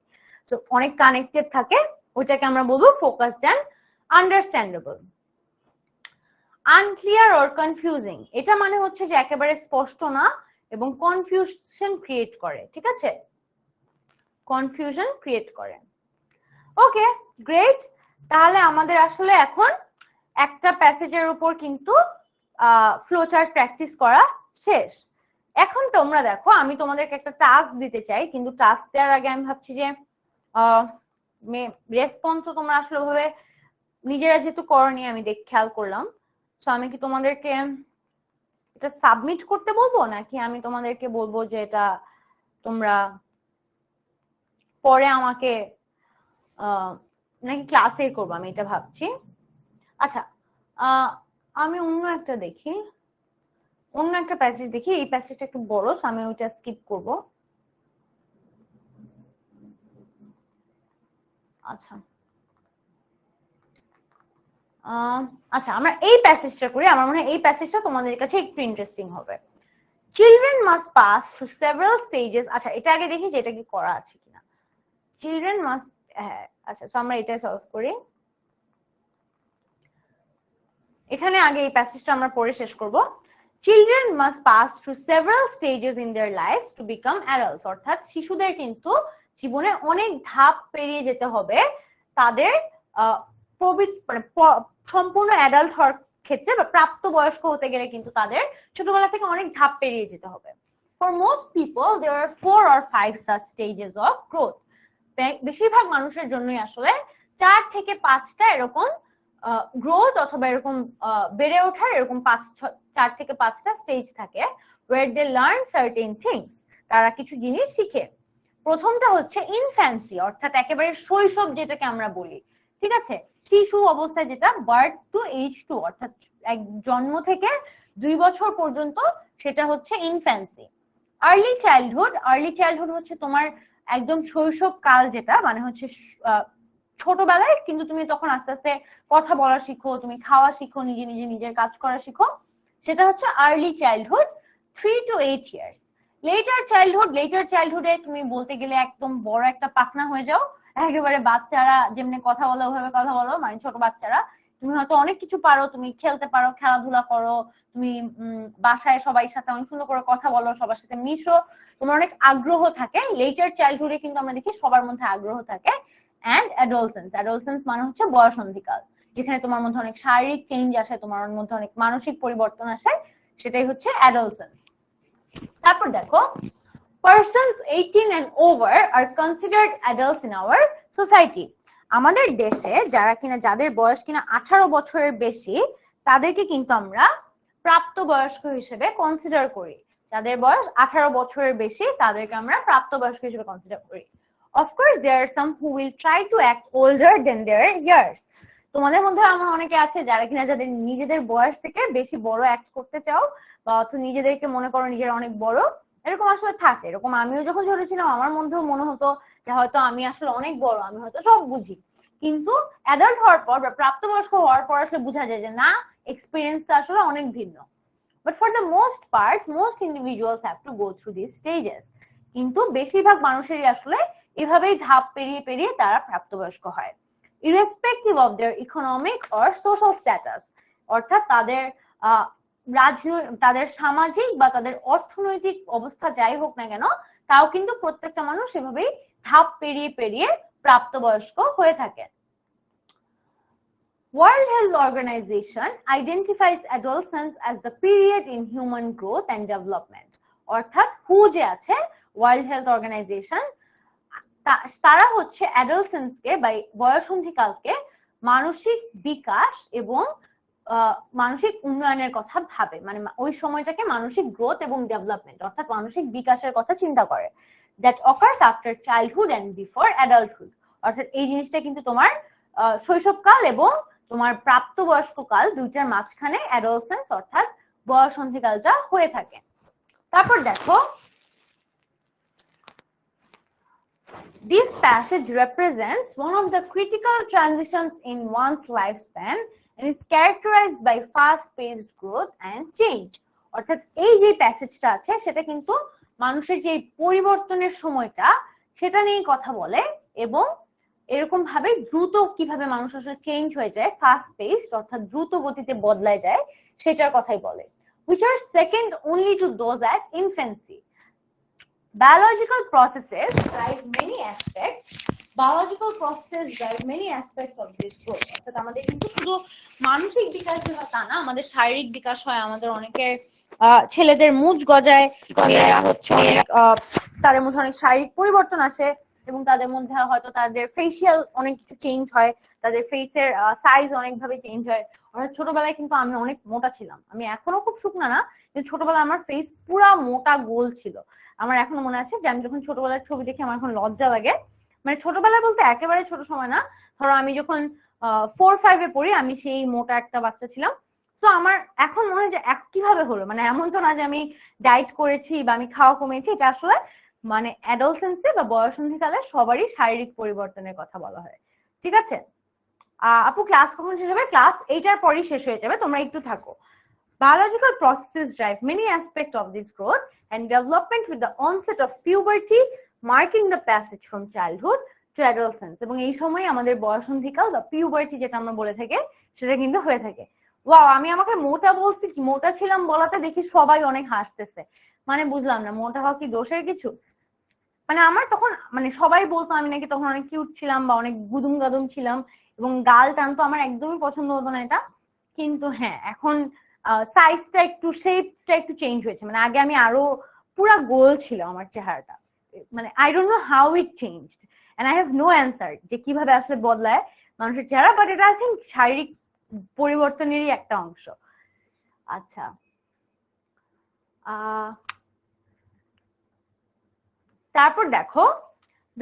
সো অনেক কানেক্টেড থাকে, ওইটাকে আমরা বলবো focused and understandable. Unclear or confusing, এটা মানে হচ্ছে যে একেবারে স্পষ্ট না এবং কনফিউশন ক্রিয়েট করে, ঠিক আছে? কনফিউশন ক্রিয়েট করে। ওকে গ্রেট, তাহলে আমাদের আসলে এখন একটা প্যাসেজের উপর কিন্তু ফ্লোচার্ট প্র্যাকটিস করা শেষ। এখন তোমরা দেখো আমি তোমাদেরকে একটা টাস্ক দিতে চাই, কিন্তু টাস্ক দেওয়ার আগে আমি ভাবছি যে রেসপন্স তো তোমরা আসলে ভাবে নিজেরা যেহেতু করনি আমি খেয়াল করলাম, তো আমি কি তোমাদেরকে এটা সাবমিট করতে বলবো নাকি আমি তোমাদেরকে বলবো যে এটা তোমরা পরে আমাকে নাকি ক্লাসে করবো, আমি এটা ভাবছি। আচ্ছা আমি অন্য একটা দেখি, অন্য একটা প্যাসেজ দেখি, এই প্যাসেজটা একটু বড়, আমি ওইটা স্কিপ করব। আচ্ছা আচ্ছা আমরা এই প্যাসেজটা করি, আমার মনে হয় এই প্যাসেজটা তোমাদের কাছে একটু ইন্টারেস্টিং হবে। Children must pass through several stages. আচ্ছা এটা আগে দেখি যে এটা কি করা আছে কিনা। চিলড্রেন মাস্ট, হ্যাঁ আচ্ছা সো আমরা এটা সলভ করি। এখানে আগে এই প্যাসেজটা আমরা পড়ে শেষ করব। Children must pass through several stages in their lives to become adults, অর্থাৎ শিশুদের কিন্তু জীবনে অনেক ধাপ পেরিয়ে যেতে হবে তাদের সম্পূর্ণ অ্যাডাল্ট হওয়ার ক্ষেত্রে বা প্রাপ্তবয়স্ক হতে গেলে কিন্তু তাদের ছোটবেলা থেকে অনেক ধাপ পেরিয়ে যেতে হবে। For most people there are 4 or 5 such stages of growth. বেশিরভাগ মানুষের জন্যই আসলে 4 থেকে 5টা এরকম গ্রোথ অথবা এরকম বেড়ে ওঠার এরকম 4 থেকে 5টা স্টেজ থাকে where they learn certain things, তারা কিছু জিনিস শিখে। প্রথমটা হচ্ছে ইনফ্যান্সি অর্থাৎ একেবারে শৈশব যেটাকে আমরা বলি, ঠিক আছে? শিশু অবস্থায় যেটা বার্থ টু এজ 2 অর্থাৎ এক জন্ম থেকে 2 বছর পর্যন্ত, সেটা হচ্ছে ইনফ্যান্সি। আর্লি চাইল্ডহুড হচ্ছে তোমার একদম শৈশব কাল, যেটা মানে হচ্ছে ছোটবেলায় কিন্তু তুমি তখন আস্তে আস্তে কথা বলা শিখো, তুমি খাওয়া শিখো, নিজের কাজ করা শিখো, সেটা হচ্ছে early childhood 3 to 8 years। Later চাইল্ডহুডে তুমি বলতে গেলে একদম বড় একটা পাখনা হয়ে যাও, একেবারে বাচ্চারা যেমনি কথা বলে ওইভাবে কথা বলো, মানে ছোট বাচ্চারা, তুমি হয়তো অনেক কিছু পারো, তুমি খেলতে পারো, খেলাধুলা করো, তুমি বাসায় সবাই সাথে অনেক সুন্দর করে কথা বলো, সবার সাথে মিশো, তোমার অনেক আগ্রহ থাকে। লেটার চাইল্ডহুডে কিন্তু আমরা দেখি সবার মধ্যে আগ্রহ থাকে। অ্যান্ড অ্যাডোলসেন্স মানে হচ্ছে বয়সন্ধিকাল, যেখানে তোমার মধ্যে অনেক শারীরিক চেঞ্জ আসে, তোমার মধ্যে অনেক মানসিক পরিবর্তন আসে, সেটাই হচ্ছে অ্যাডোলসেন্স। তারপর দেখো persons 18 and over are considered adults in our society। আমাদের দেশে যাদের বয়স কিনা 18 বছরের বেশি তাদেরকে কিন্তু আমরা প্রাপ্তবয়স্ক হিসেবে কনসিডার করি। যাদের বয়স 18 বছরের বেশি তাদেরকে আমরা প্রাপ্তবয়স্ক হিসেবে কনসিডার করি। Of course there are some who will try to act older than their years। তোমাদের মধ্যে এমন অনেকে আছে যারা কিনা যাদের নিজেদের বয়স থেকে বেশি বড় অ্যাক্ট করতে চাও, বা অথবা নিজেদেরকে মনে করো নিজেরা অনেক বড়, এরকম আসলে থাকে। এরকম আমিও যখন ছোট ছিলাম আমার মধ্যেও মনে হতো যে হয়তো আমি আসলে অনেক বড়, আমি হয়তো সব বুঝি। কিন্তু অ্যাডাল্ট হওয়ার পর বা প্রাপ্তবয়স্ক হওয়ার পর আসলে বোঝা যায় যে না, এক্সপিরিয়েন্সটা আসলে অনেক ভিন্ন। But for the most part, most individuals have to go through these stages. কিন্তু বেশিরভাগ মানুষেরই আসলে এভাবেই ধাপ পেরিয়ে পেরিয়ে তারা প্রাপ্তবয়স্ক হয়, irrespective of their economic or social status, অর্থাৎ তাদের সামাজিক বা তাদের অর্থনৈতিক অবস্থা যাই হোক না কেন, তাও কিন্তু প্রত্যেকটা মানুষ এভাবেই ধাপ পেরিয়ে পেরিয়ে প্রাপ্তবয়স্ক হয়ে থাকে। World Health Organization identifies adolescence as the period in human growth and development. অর্থাৎ হু যে আছে, ওয়ার্ল্ড হেলথ অর্গানাইজেশন, তারা হচ্ছে অ্যাডোলসেন্সকে বা বয়সন্ধিকালকে মানসিক বিকাশ এবং মানসিক উন্নয়নের কথা ভাবে, মানে ওই সময়টাকে মানসিক গ্রোথ এবং ডেভেলপমেন্ট অর্থাৎ মানসিক বিকাশের কথা চিন্তা করে। That occurs after childhood and before adulthood, অর্থাৎ এই জিনিসটা কিন্তু তোমার শৈশবকাল এবং তোমার প্রাপ্তবয়স্ক কাল দুইটার মাঝখানে অ্যাডোলসেন্স অর্থাৎ বয়সন্ধিকালটা হয়ে থাকে। তারপর দেখো, this passage represents one of the critical transitions in one's lifespan and is characterized by fast-paced growth and change. অর্থাৎ এই যে প্যাসেজটা আছে সেটা কিন্তু মানুষের যে পরিবর্তনের সময়টা সেটা নিয়ে কথা বলে, এবং এরকম ভাবে দ্রুত কিভাবে মানুষ আসলে চেঞ্জ হয়ে যায়, ফাস্ট পেসড অর্থাৎ দ্রুত গতিতে বদলায় যায়, সেটার কথাই বলে। which are second only to those at infancy. Biological processes drive many aspects of this growth. অর্থাৎ আমাদের কিন্তু শুধু মানসিক বিকাশ হয় তা না, আমাদের শারীরিক বিকাশ হয়। আমাদের অনেকের ছেলেদের মুখ গজায়, মেয়েরা হচ্ছে তাদের মধ্যে অনেক শারীরিক পরিবর্তন আসে, এবং তাদের মধ্যে হয়তো তাদের ফেসিয়াল অনেক কিছু চেঞ্জ হয়, তাদের ফেসের সাইজ অনেকভাবে চেঞ্জ হয়। অর্থাৎ ছোটবেলায় কিন্তু আমি অনেক মোটা ছিলাম, আমি এখনো খুব শুকনা না, কিন্তু ছোটবেলায় আমার ফেস পুরা মোটা গোল ছিল। আমার এখনো মনে আছে যে আমি যখন ছোটবেলার ছবি দেখি আমার এখন লজ্জা লাগে, মানে ছোটবেলায় বলতে একেবারে ছোট সময় না, ধরো আমি যখন 4-5 পড়ি আমি সেই মোটা একটা বাচ্চা ছিলাম। তো আমার এখন মনে হয় যে কিভাবে হলো, মানে এমন তো না যে আমি ডায়েট করেছি বা আমি খাওয়া কমিয়েছি, এটা আসলে মানে অ্যাডোলসেন্সে বা বয়সন্ধিকালে সবারই শারীরিক পরিবর্তনের কথা বলা হয়। ঠিক আছে আপু, ক্লাস কখন শেষ হবে? ক্লাস 8টার পরই শেষ হয়ে যাবে, তোমরা একটু থাকো। Biological processes drive many aspects of this growth and development with the onset of puberty, marking the passage from childhood to adolescence. এবং এই সময় আমাদের বয়সন্ধিকাল বা পিউবার্টি যেটা আমরা বলে থাকি সেটা কিন্তু হয়ে থাকে। ওয়াও, আমি আমাকে মোটা বলছি, মোটা ছিলাম বলাতে দেখি সবাই অনেক হাসতেছে, মানে বুঝলাম না মোটা হওয়া কি দোষের কিছু? মানে আমার তখন মানে সবাই বলতো আমি নাকি তখন অনেক কিউট ছিলাম বা অনেক গুদুম গাদুম ছিলাম, এবং গাল টানতো, আমার একদমই পছন্দ হতো না এটা। কিন্তু হ্যাঁ, এখন সাইজটা একটু, শেপটা একটু চেঞ্জ হয়েছে, মানে আগে আমি আরো পুরা গোল ছিল আমার চেহারাটা, মানে I don't know how it changed and I have no answer যে কিভাবে আসলে বদলায় মানুষের চেহারা, বাট এটা আই থিঙ্ক শারীরিক পরিবর্তনেরই একটা অংশ। আচ্ছা, তারপর দেখো,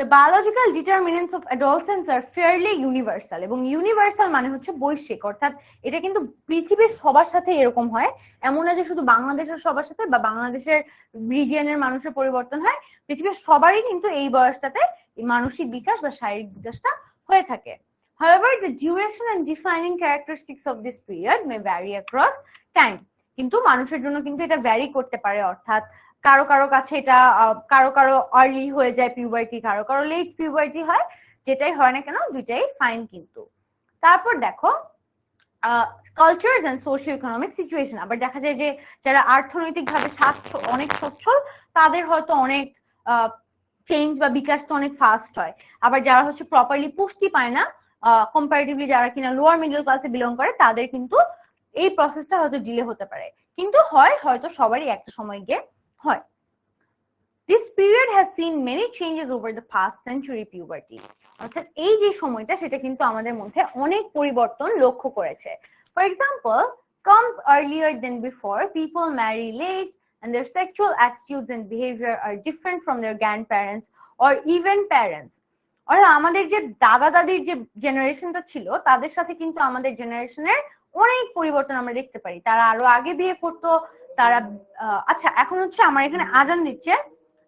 the biological determinants of adolescence are fairly universal, এবং ইউনিভার্সাল মানে হচ্ছে বৈশ্বিক, অর্থাৎ এটা কিন্তু পৃথিবীর সবার সাথে এরকম হয়, এমন না যে শুধু বাংলাদেশের সবার সাথে বা বাংলাদেশের রিজিয়নের মানুষের পরিবর্তন হয়, পৃথিবীর সবারই কিন্তু এই বয়সটাতে মানসিক বিকাশ বা শারীরিক বিকাশটা হয়ে থাকে। However, the duration and defining characteristics of this period may vary across time. কিন্তু মানুষের জন্য কিন্তু এটা ভ্যারি করতে পারে, অর্থাৎ কারো কারো কাছে এটা কারো কারো আর্লি হয়ে যায় পিউবার্টি, কারো কারো লেট পিউবার্টি হয়, যেটাই হয় না কেন দুইটাই ফাইন কিন্তু। তারপর দেখো, cultures and socio economic situation, আবার দেখা যায় যে যারা অর্থনৈতিকভাবে অনেক সচ্ছল তাদের হয়তো অনেক চেঞ্জ বা বিকাশটা অনেক ফাস্ট হয়, আবার যারা হচ্ছে প্রপারলি পুষ্টি পায় না, কম্পারেটিভলি যারা কিনা লোয়ার মিডল ক্লাসে বিলং করে তাদের কিন্তু এই প্রসেসটা হয়তো ডিলে হতে পারে, কিন্তু হয় হয়তো সবারই একটা সময় গিয়ে হয়। This period has seen many changes over the past century puberty. অর্থাৎ এই যে সময়টা সেটা কিন্তু আমাদের মধ্যে অনেক পরিবর্তন লক্ষ্য করেছে। For example, comes earlier than before, people marry late and their sexual attitudes and behavior are different from their grandparents or even parents. আর আমাদের যে দাদা দাদির যে জেনারেশনটা ছিল তাদের সাথে কিন্তু আমাদের জেনারেশনের অনেক পরিবর্তন আমরা দেখতে পারি। তারা আরো আগে বিয়ে করতো, তারা আচ্ছা এখন হচ্ছে আমার এখানে আজান দিচ্ছে,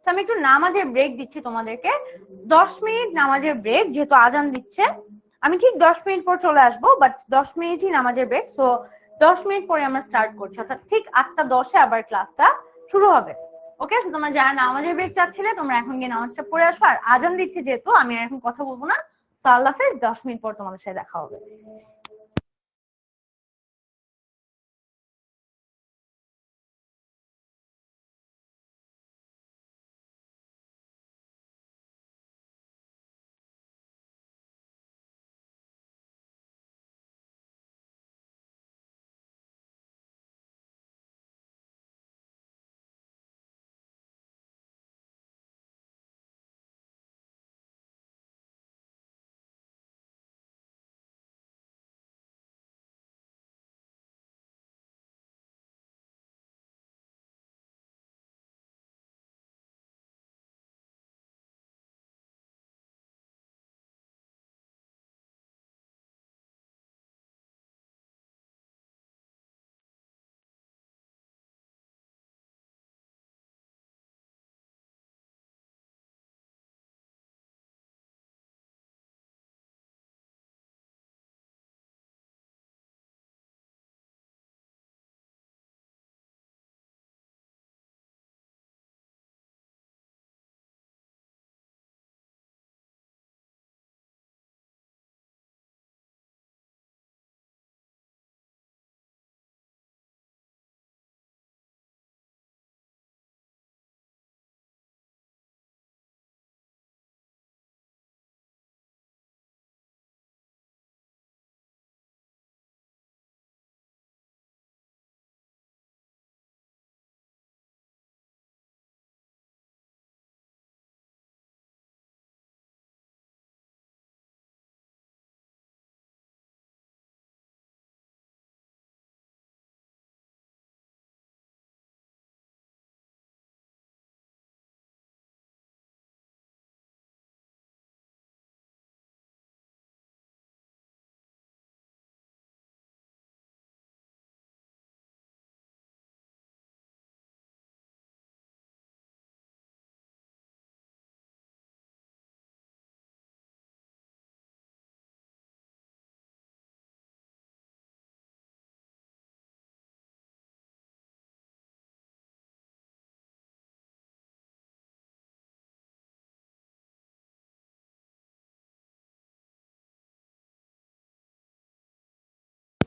তো আমি একটু নামাজের ব্রেক দিচ্ছি তোমাদেরকে, 10 মিনিট নামাজের ব্রেক, যেহেতু আজান দিচ্ছে আমি ঠিক 10 মিনিট পর চলে আসবো, বাট 10 মিনিটই নামাজের ব্রেক, সো 10 মিনিট পরে আমরা স্টার্ট করছি, অর্থাৎ ঠিক 8টা 10-এ আবার ক্লাসটা শুরু হবে। ওকে, সো তোমরা যারা নামাজের ব্রেক চাচ্ছিলে তোমরা এখন গিয়ে নামাজটা পড়ে আসো, আর আজান দিচ্ছে যেহেতু আমি আর এখন কথা বলবো না, তো আল্লাহ হাফেজ, 10 মিনিট পর তোমাদের সাথে দেখা হবে।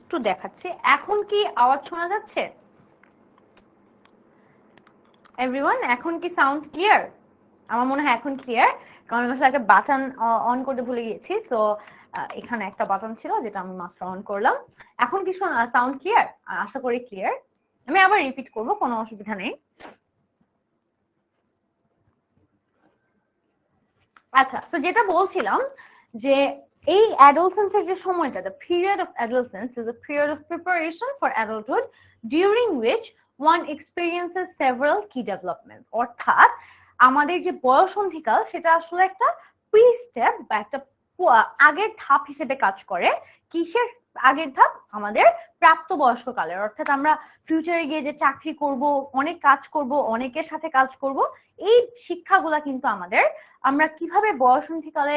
একটু দেখাচ্ছি, এখন কি আওয়াজ শোনা যাচ্ছে এভরিওয়ান? এখন কি সাউন্ড ক্লিয়ার? আমার মনে হয় এখন ক্লিয়ার, কারণ আমি আসলে একটা বাটন অন করতে ভুলে গিয়েছি, সো এখানে একটা বাটন ছিল যেটা আমি মাত্র অন করলাম। এখন কি সাউন্ড ক্লিয়ার? আশা করি ক্লিয়ার। আমি আবার রিপিট করব, কোনো অসুবিধা নেই। আচ্ছা, তো যেটা বলছিলাম যে এই অ্যাডোলসেন্সের যে সময়টা, the period of adolescence is a period of preparation for adulthood during which one experiences several key developments, অর্থাৎ আমাদের যে বয়সন্ধিকাল সেটা আসলে একটা প্রি স্টেপ বা একটা আগের ধাপ হিসেবে কাজ করে। কিসের আগের ধাপ? আমাদের প্রাপ্তবয়স্ক কালের, অর্থাৎ আমরা ফিউচারে গিয়ে যে চাকরি করব, অনেক কাজ করব, অনেকের সাথে কাজ করব, এই শিক্ষাগুলা কিন্তু আমাদের, আমরা কিভাবে বয়সন্ধিকালে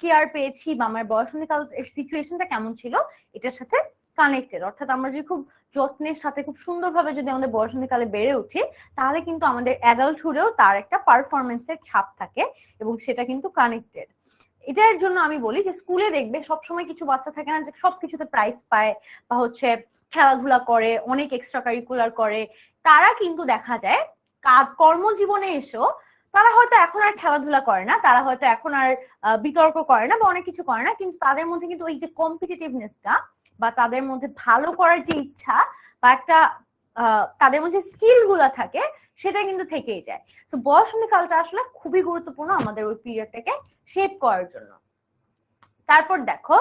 কেয়ার পেয়েছি বা আমার বয়সন্ধিকাল সিচুয়েশনটা কেমন ছিল এটার সাথে কানেক্টেড। অর্থাৎ আমরা যদি খুব যত্নের সাথে খুব সুন্দরভাবে যদি আমাদের বয়সন্ধিকালে বেড়ে উঠি, তাহলে কিন্তু আমাদের অ্যাডাল্টহুডেও তার একটা পারফরমেন্সের ছাপ থাকে এবং সেটা কিন্তু কানেক্টেড। এটার জন্য আমি বলি যে স্কুলে দেখবে সবসময় কিছু বাচ্চা থাকে না যে সবকিছুতে প্রাইজ পায় বা হচ্ছে খেলাধুলা করে, অনেক এক্সট্রা কারিকুলার করে, তারা কিন্তু দেখা যায় কর্মজীবনে এসেও তারা হয়তো এখন আর খেলাধুলা করে না, তারা হয়তো এখন আর বিতর্ক করে না বা অনেক কিছু করে না, কিন্তু তাদের মধ্যে কিন্তু ওই যে কম্পিটিটিভনেসটা বা তাদের মধ্যে ভালো করার যে ইচ্ছা বা একটা তাদের মধ্যে স্কিল গুলা থাকে, সেটা কিন্তু থেকেই যায়। তো বয়সন্ধিকালটা আসলে খুবই গুরুত্বপূর্ণ আমাদের ওই পিরিয়ডটাকে শেপ করার জন্য। তারপর দেখো,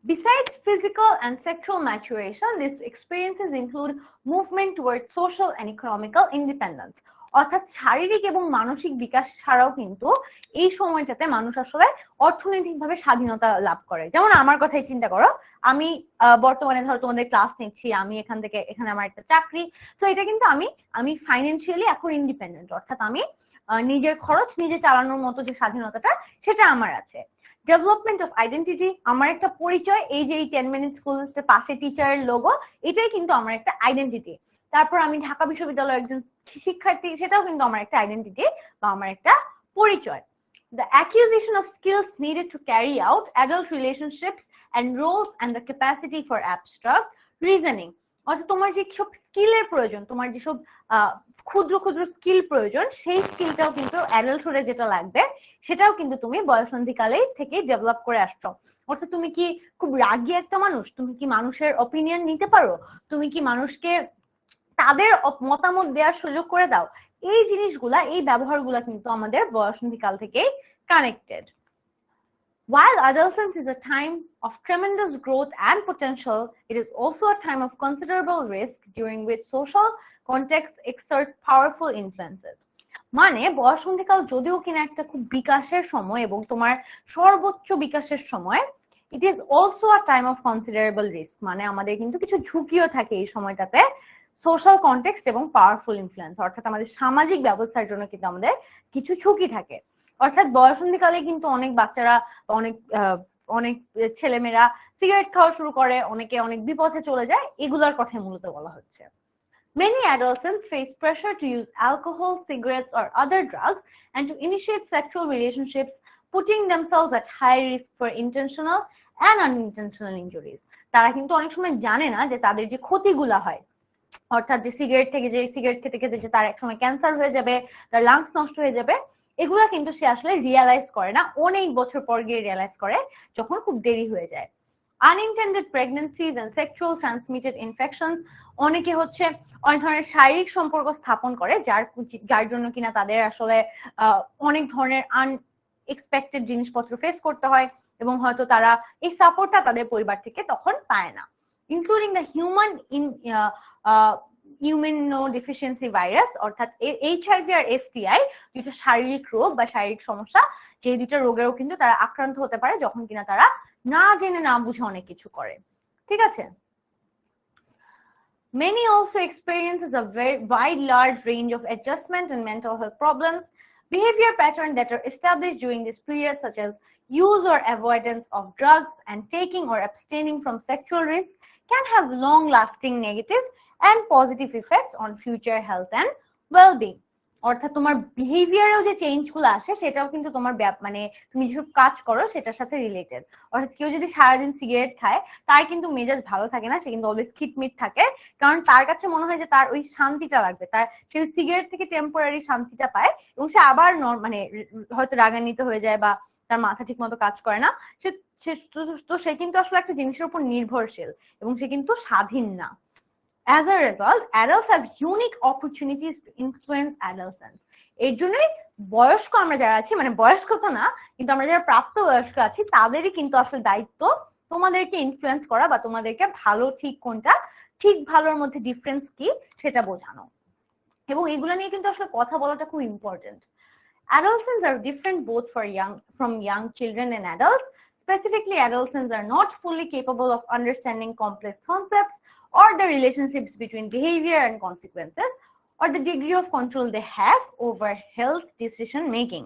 besides physical and sexual maturation, these experiences include movement toward social and economical independence, অর্থাৎ শারীরিক এবং মানসিক বিকাশ ছাড়াও কিন্তু এই সময়টাতে মানুষ আসলে অর্থনৈতিকভাবে স্বাধীনতা লাভ করে। যেমন আমার কথাই চিন্তা করো, আমি বর্তমানে ধরো তোমাদের ক্লাস নিচ্ছি, আমি এখান থেকে এখানে আমার একটা চাকরি, তো এটা কিন্তু আমি ফাইন্যান্সিয়ালি এখন ইন্ডিপেন্ডেন্ট, অর্থাৎ আমি নিজের খরচ নিজে চালানোর মতো যে স্বাধীনতাটা সেটা আমার আছে। ডেভেলপমেন্ট অফ আইডেন্টিটি, আমার একটা পরিচয়, এই যে এই 10 মিনিট স্কুল পাশে টিচারের লোগো, এটাই কিন্তু আমার একটা আইডেন্টিটি। তারপর আমি ঢাকা বিশ্ববিদ্যালয়ের একজন শিক্ষার্থী, সেটাও কিন্তু আমার একটা আইডেন্টিটি বা আমার একটা পরিচয়। The acquisition of skills needed to carry out adult relationships and roles and the capacity for abstract reasoning, অর্থাৎ তোমার যে সব স্কিলের প্রয়োজন, তোমার যেসব ক্ষুদ্র ক্ষুদ্র স্কিল প্রয়োজন, সেই স্কিলটাও কিন্তু অ্যাডাল্টহুডে যেটা লাগবে সেটাও কিন্তু তুমি বয়সন্ধিকালেই থেকে ডেভেলপ করে আসছো। অর্থাৎ তুমি কি খুব রাগী একটা মানুষ, তুমি কি মানুষের অপিনিয়ন নিতে পারো, তুমি কি মানুষকে তাদের মতামত দেওয়ার সুযোগ করে দাও, এই জিনিসগুলা, এই ব্যবহারগুলা কিন্তু আমাদের বয়সন্ধিকাল থেকেই connected. While adolescence is a time of tremendous growth and potential, it is also a time of considerable risk during which social contexts exert powerful influences. মানে বয়সন্ধিকাল যদিও কিনা একটা খুব বিকাশের সময় এবং তোমার সর্বোচ্চ বিকাশের সময়, it is also a time of considerable risk, মানে আমাদের কিন্তু কিছু ঝুঁকিও থাকে এই সময়টাতে, সোশ্যাল কনটেক্সট এবং পাওয়ারফুল ইনফ্লুয়েন্স, অর্থাৎ আমাদের সামাজিক ব্যবস্থার জন্য কিন্তু আমাদের কিছু ঝুঁকি থাকে। অর্থাৎ বয়সন্ধিকালে কিন্তু অনেক বাচ্চারা, অনেক অনেক ছেলেমেয়েরা সিগারেট খাওয়া শুরু করে, অনেকে অনেক বিপথে চলে যায়, এগুলোর কথাই মূলত বলা হচ্ছে। Many adolescents face pressure to use alcohol, cigarettes, or other drugs and to initiate sexual relationships, putting themselves at high risk for intentional and unintentional injuries. তারা কিন্তু অনেক সময় জানে না যে তাদের যে ক্ষতিগুলা হয়, অর্থাৎ যে সিগারেট থেকে, যে সিগারেট খেতে খেতে যে তার একসময় ক্যান্সার হয়ে যাবে, তার লাংস নষ্ট হয়ে যাবে, এগুলা কিন্তু সে আসলে রিয়ালাইজ করে না, অনেক বছর পর গিয়ে রিয়ালাইজ করে যখন খুব দেরি হয়ে যায়। আনইনটেন্ডেড প্রেগন্যান্সিজ এন্ড সেক্সুয়াল ট্রান্সমিটেড ইনফেকশনস, অনেকে হচ্ছে অনেক ধরনের শারীরিক সম্পর্ক স্থাপন করে যার জন্য কিনা তাদের আসলে অনেক ধরনের আনএক্সপেক্টেড জিনিসপত্র ফেস করতে হয় এবং হয়তো তারা এই সাপোর্টটা তাদের পরিবার থেকে তখন পায় না। ইনক্লুডিং দ্য ইমিউনোডেফিসিয়েন্সি ভাইরাস, অর্থাৎ এইচআইভি আর এসটিআই, দুটো শারীরিক রোগ বা শারীরিক সমস্যা, যে দুটো রোগেরও কিন্তু তারা আক্রান্ত হতে পারে যখন কিনা তারা না জেনে না বুঝে অনেক কিছু করে। ঠিক আছে। Many also experiences a very wide large range of adjustment and mental health problems. Behavior patterns that are established during this period, such as use or avoidance of drugs and taking or abstaining from sexual risk, can have long-lasting negative and positive effects on future health and well-being. অর্থাৎ তোমার বিহেভিয়ারেও যে চেঞ্জগুলো আসে সেটাও কিন্তু তোমার মানে তুমি যেসব কাজ করো সেটার সাথে রিলেটেড। অর্থাৎ কেউ যদি সারাদিন সিগারেট খায়, তার কিন্তু মেজাজ ভালো থাকে না, সে কিন্তু অলওয়েজ খিটমিট থাকে, কারণ তার কাছে মনে হয় যে তার ওই শান্তিটা লাগবে, তার সে সিগারেট থেকে টেম্পোরারি শান্তিটা পায় এবং সে আবার মানে হয়তো রাগান্বিত হয়ে যায় বা তার মাথা ঠিক মতো কাজ করে না, সে কিন্তু আসলে একটা জিনিসের উপর নির্ভরশীল এবং সে কিন্তু স্বাধীন না। As a result, adults have unique opportunities to influence adolescence. এর জন্যই বয়স্ক আমরা যারা আছি, মানে বয়স্ক তো না কিন্তু আমরা যারা প্রাপ্ত বয়স্ক আছি, তাদেরই কিন্তু আসলে দায়িত্ব তোমাদেরকে ইনফ্লুয়েন্স করা বা তোমাদেরকে ভালো ঠিক কোনটা, ঠিক ভালোর মধ্যে ডিফারেন্স কি সেটা বোঝানো, এবং এগুলো নিয়ে কিন্তু আসলে কথা বলাটা খুব important. Adolescents are different both from young children and adults. Specifically, adolescents are not fully capable of understanding complex concepts or the relationships between behavior and consequences, or the degree of control they have over health decision making.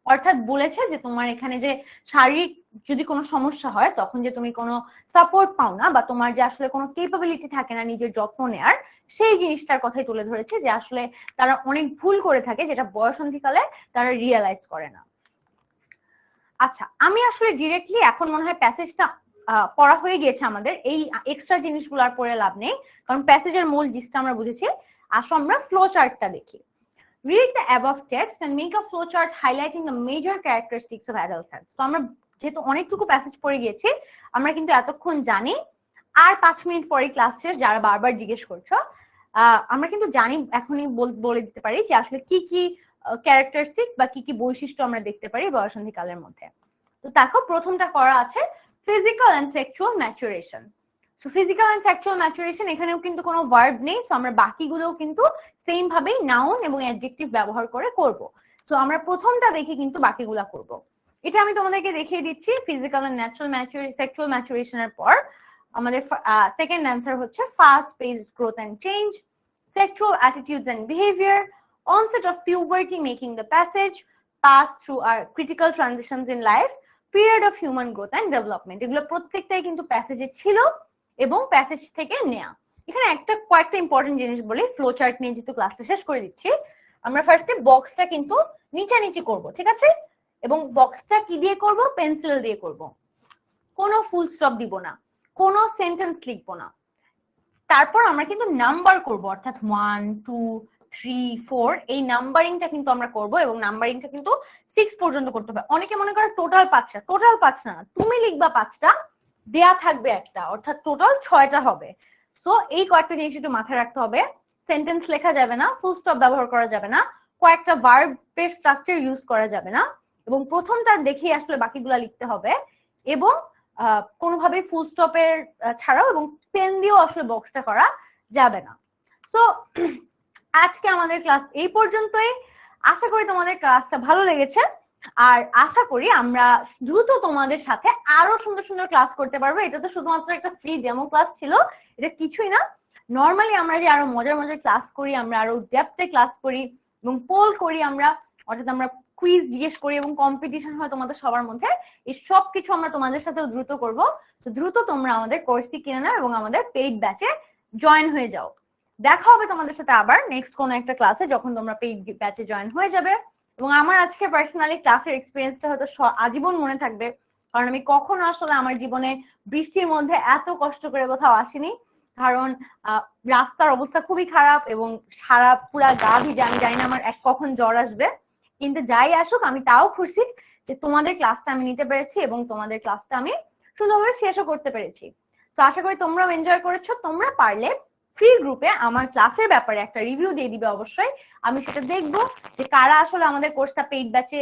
অর্থাৎ বলেছে যে তোমার এখানে যে শারীরিক যদি কোনো সমস্যা হয় তখন যে তুমি কোনো সাপোর্ট পাও না বা তোমার যে আসলে কোনো কেপাবিলিটি থাকে না নিজের যত্ন নেওয়ার, সেই জিনিসটার কথাই তুলে ধরেছে যে আসলে তারা অনেক ভুল করে থাকে যেটা বয়সন্ধিকালে তারা রিয়েলাইজ করে না। আচ্ছা, আমি আসলে ডিরেক্টলি এখন মনে হয় প্যাসেজটা পড়া হয়ে গিয়েছে আমাদের, এই এক্সট্রা জিনিসগুলো আর পড়ে লাভ নেই কারণ প্যাসেজের মূল জিনিসটা আমরা বুঝেছি। আসো আমরা ফ্লো চার্টটা দেখি। Read the above text and make a flow chart highlighting the major characteristics of adolescence. তো আমরা যেহেতু অনেকটুকু প্যাসেজ পড়ে গিয়েছি, আমরা কিন্তু এতক্ষণ জানি, আর 5 মিনিট পরে ক্লাস শেষ, যারা বারবার জিজ্ঞেস করছো আমরা কিন্তু জানি, এখনই বলে দিতে পারি যে আসলে কি কি ক্যারেক্টারিস্টিক্স বা কি কি বৈশিষ্ট্য আমরা দেখতে পারি বয়সন্ধিকালের মধ্যে। তো দেখো প্রথমটা করা আছে physical and sexual maturation. So physical and sexual maturation, এখানেও কিন্তু কোনো ভার্ব নেই, সো আমরা বাকিগুলোও কিন্তু সেম ভাবেই নাউন এবং অ্যাডজেক্টিভ ব্যবহার করে করব। সো আমরা প্রথমটা দেখে কিন্তু বাকিগুলা করব। এটা আমি তোমাদেরকে দেখিয়ে দিচ্ছি ফিজিক্যাল এন্ড ন্যাচারাল সেক্সুয়াল ম্যাচুরেশনের পর আমাদের সেকেন্ড অ্যান্সার হচ্ছে fast paced growth and change, sexual attitudes and behavior, onset of puberty making the passage, pass through our critical transitions in life, period of human growth and development. এগুলো প্রত্যেকটাই কিন্তু প্যাসেজে ছিল এবং passage থেকে নেয়া। এখানে কয়েকটা ইম্পর্টেন্ট জিনিস বলি, ফ্লো চার্ট নিয়ে যেহেতু ক্লাসটা শেষ করে দিচ্ছি, আমরা ফার্স্টে বক্সটা কিন্তু নিচানিচি করব, ঠিক আছে? এবং বক্সটা কি দিয়ে করব? পেন্সিল দিয়ে করব। কোনো ফুল স্টপ দিব না, কোনো সেন্টেন্স লিখবো না। তারপর আমরা কিন্তু নাম্বার করব, অর্থাৎ 1 2 3 4 এই নাম্বারিংটা কিন্তু আমরা করব এবং নাম্বারিংটা কিন্তু 6 পর্যন্ত করতে হবে। অনেকে মনে করে টোটাল 5টা, টোটাল 5 না, তুমি লিখবা 5টা, দেয়া থাকবে একটা, অর্থাৎ টোটাল 6টা হবে। সো এই কয়েকটা জিনিস একটু মাথায় রাখতে হবে। সেন্টেন্স লেখা যাবে না, ফুল স্টপ ব্যবহার করা যাবে না, কয়েকটা ভার্বের স্ট্রাকচার ইউজ করা যাবে না, এবং প্রথমটা দেখেই আসলে বাকিগুলা লিখতে হবে, এবং কোনোভাবেই ফুল স্টপের ছাড়াও এবং পেন দিয়েও আসলে বক্সটা করা যাবে না। সো আজকে আমাদের ক্লাস এই পর্যন্তই। আশা করি তোমাদের ক্লাসটা ভালো লেগেছে, আর আশা করি আমরা দ্রুত তোমাদের সাথে আরো সুন্দর সুন্দর ক্লাস করতে পারবো। এটা তো শুধুমাত্র একটা ফ্রি ডেমো ক্লাস ছিল, এটা কিছুই না। নর্মালি আমরা যে আরো মজার মজার ক্লাস করি, আমরা আরো ডেপথে ক্লাস করি এবং পোল করি, আমরা অর্থাৎ আমরা কুইজ জিজ্ঞেস করি এবং কম্পিটিশন হয় তোমাদের সবার মধ্যে, এই সব কিছু আমরা তোমাদের সাথে দ্রুত করবো। তো দ্রুত তোমরা আমাদের কোর্সটি কিনে নাও এবং আমাদের পেইড ব্যাচে জয়েন হয়ে যাও। দেখা হবে তোমাদের সাথে আবার নেক্সট কোনো একটা ক্লাসে, যখন তোমরা পেইড ব্যাচে জয়েন হয়ে যাবে। এবং আমার আজকে পার্সোনালি ক্লাসের এক্সপিরিয়েন্সটা হয়তো আজীবন মনে থাকবে, কারণ আমি কখনো আসলে আমার জীবনে বৃষ্টির মধ্যে এত কষ্ট করে কোথাও আসিনি। কারণ রাস্তার অবস্থা খুবই খারাপ এবং সারা পুরা গা ভিজে, আমি জানি না আমার কখন জ্বর আসবে, কিন্তু যাই আসুক আমি তাও খুশি যে তোমাদের ক্লাসটা আমি নিতে পেরেছি এবং তোমাদের ক্লাসটা আমি সুন্দরভাবে শেষও করতে পেরেছি। তো আশা করি তোমরাও এনজয় করেছো। তোমরা পারলে ফ্রি গ্রুপে আমার ক্লাসের ব্যাপারে একটা রিভিউ দিয়ে দিবে অবশ্যই। আমি সেটা দেখবো যে কারা আসলে আমাদের কোর্সটা পেইড ব্যাচে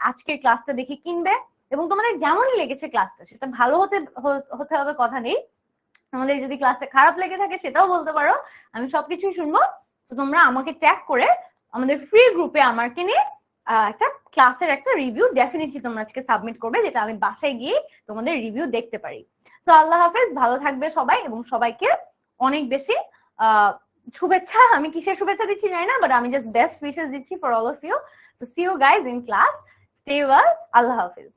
আজকের ক্লাসটা দেখে কিনবে, এবং তোমাদের যেমনই লেগেছে ক্লাসটা, সেটা ভালো হতে হবে কথা নেই, আমাদের যদি ক্লাসটা খারাপ লেগে থাকে সেটাও বলতে পারো, আমি সবকিছুই শুনবো। তো তোমরা আমাকে ট্যাগ করে আমাদের ফ্রি গ্রুপে আমাকে নিয়ে একটা ক্লাসের একটা রিভিউ ডেফিনেটলি তোমরা আজকে সাবমিট করবে, যেটা আমি বাসায় গিয়ে তোমাদের রিভিউ দেখতে পারি। তো আল্লাহ হাফেজ, ভালো থাকবে সবাই, এবং সবাইকে অনেক বেশি শুভেচ্ছা। আমি কিসের শুভেচ্ছা দিচ্ছি জানি না, বাট আমি জাস্ট বেস্ট উইশেস দিচ্ছি for all of you. So see you guys in class, stay well, আল্লাহ হাফেজ।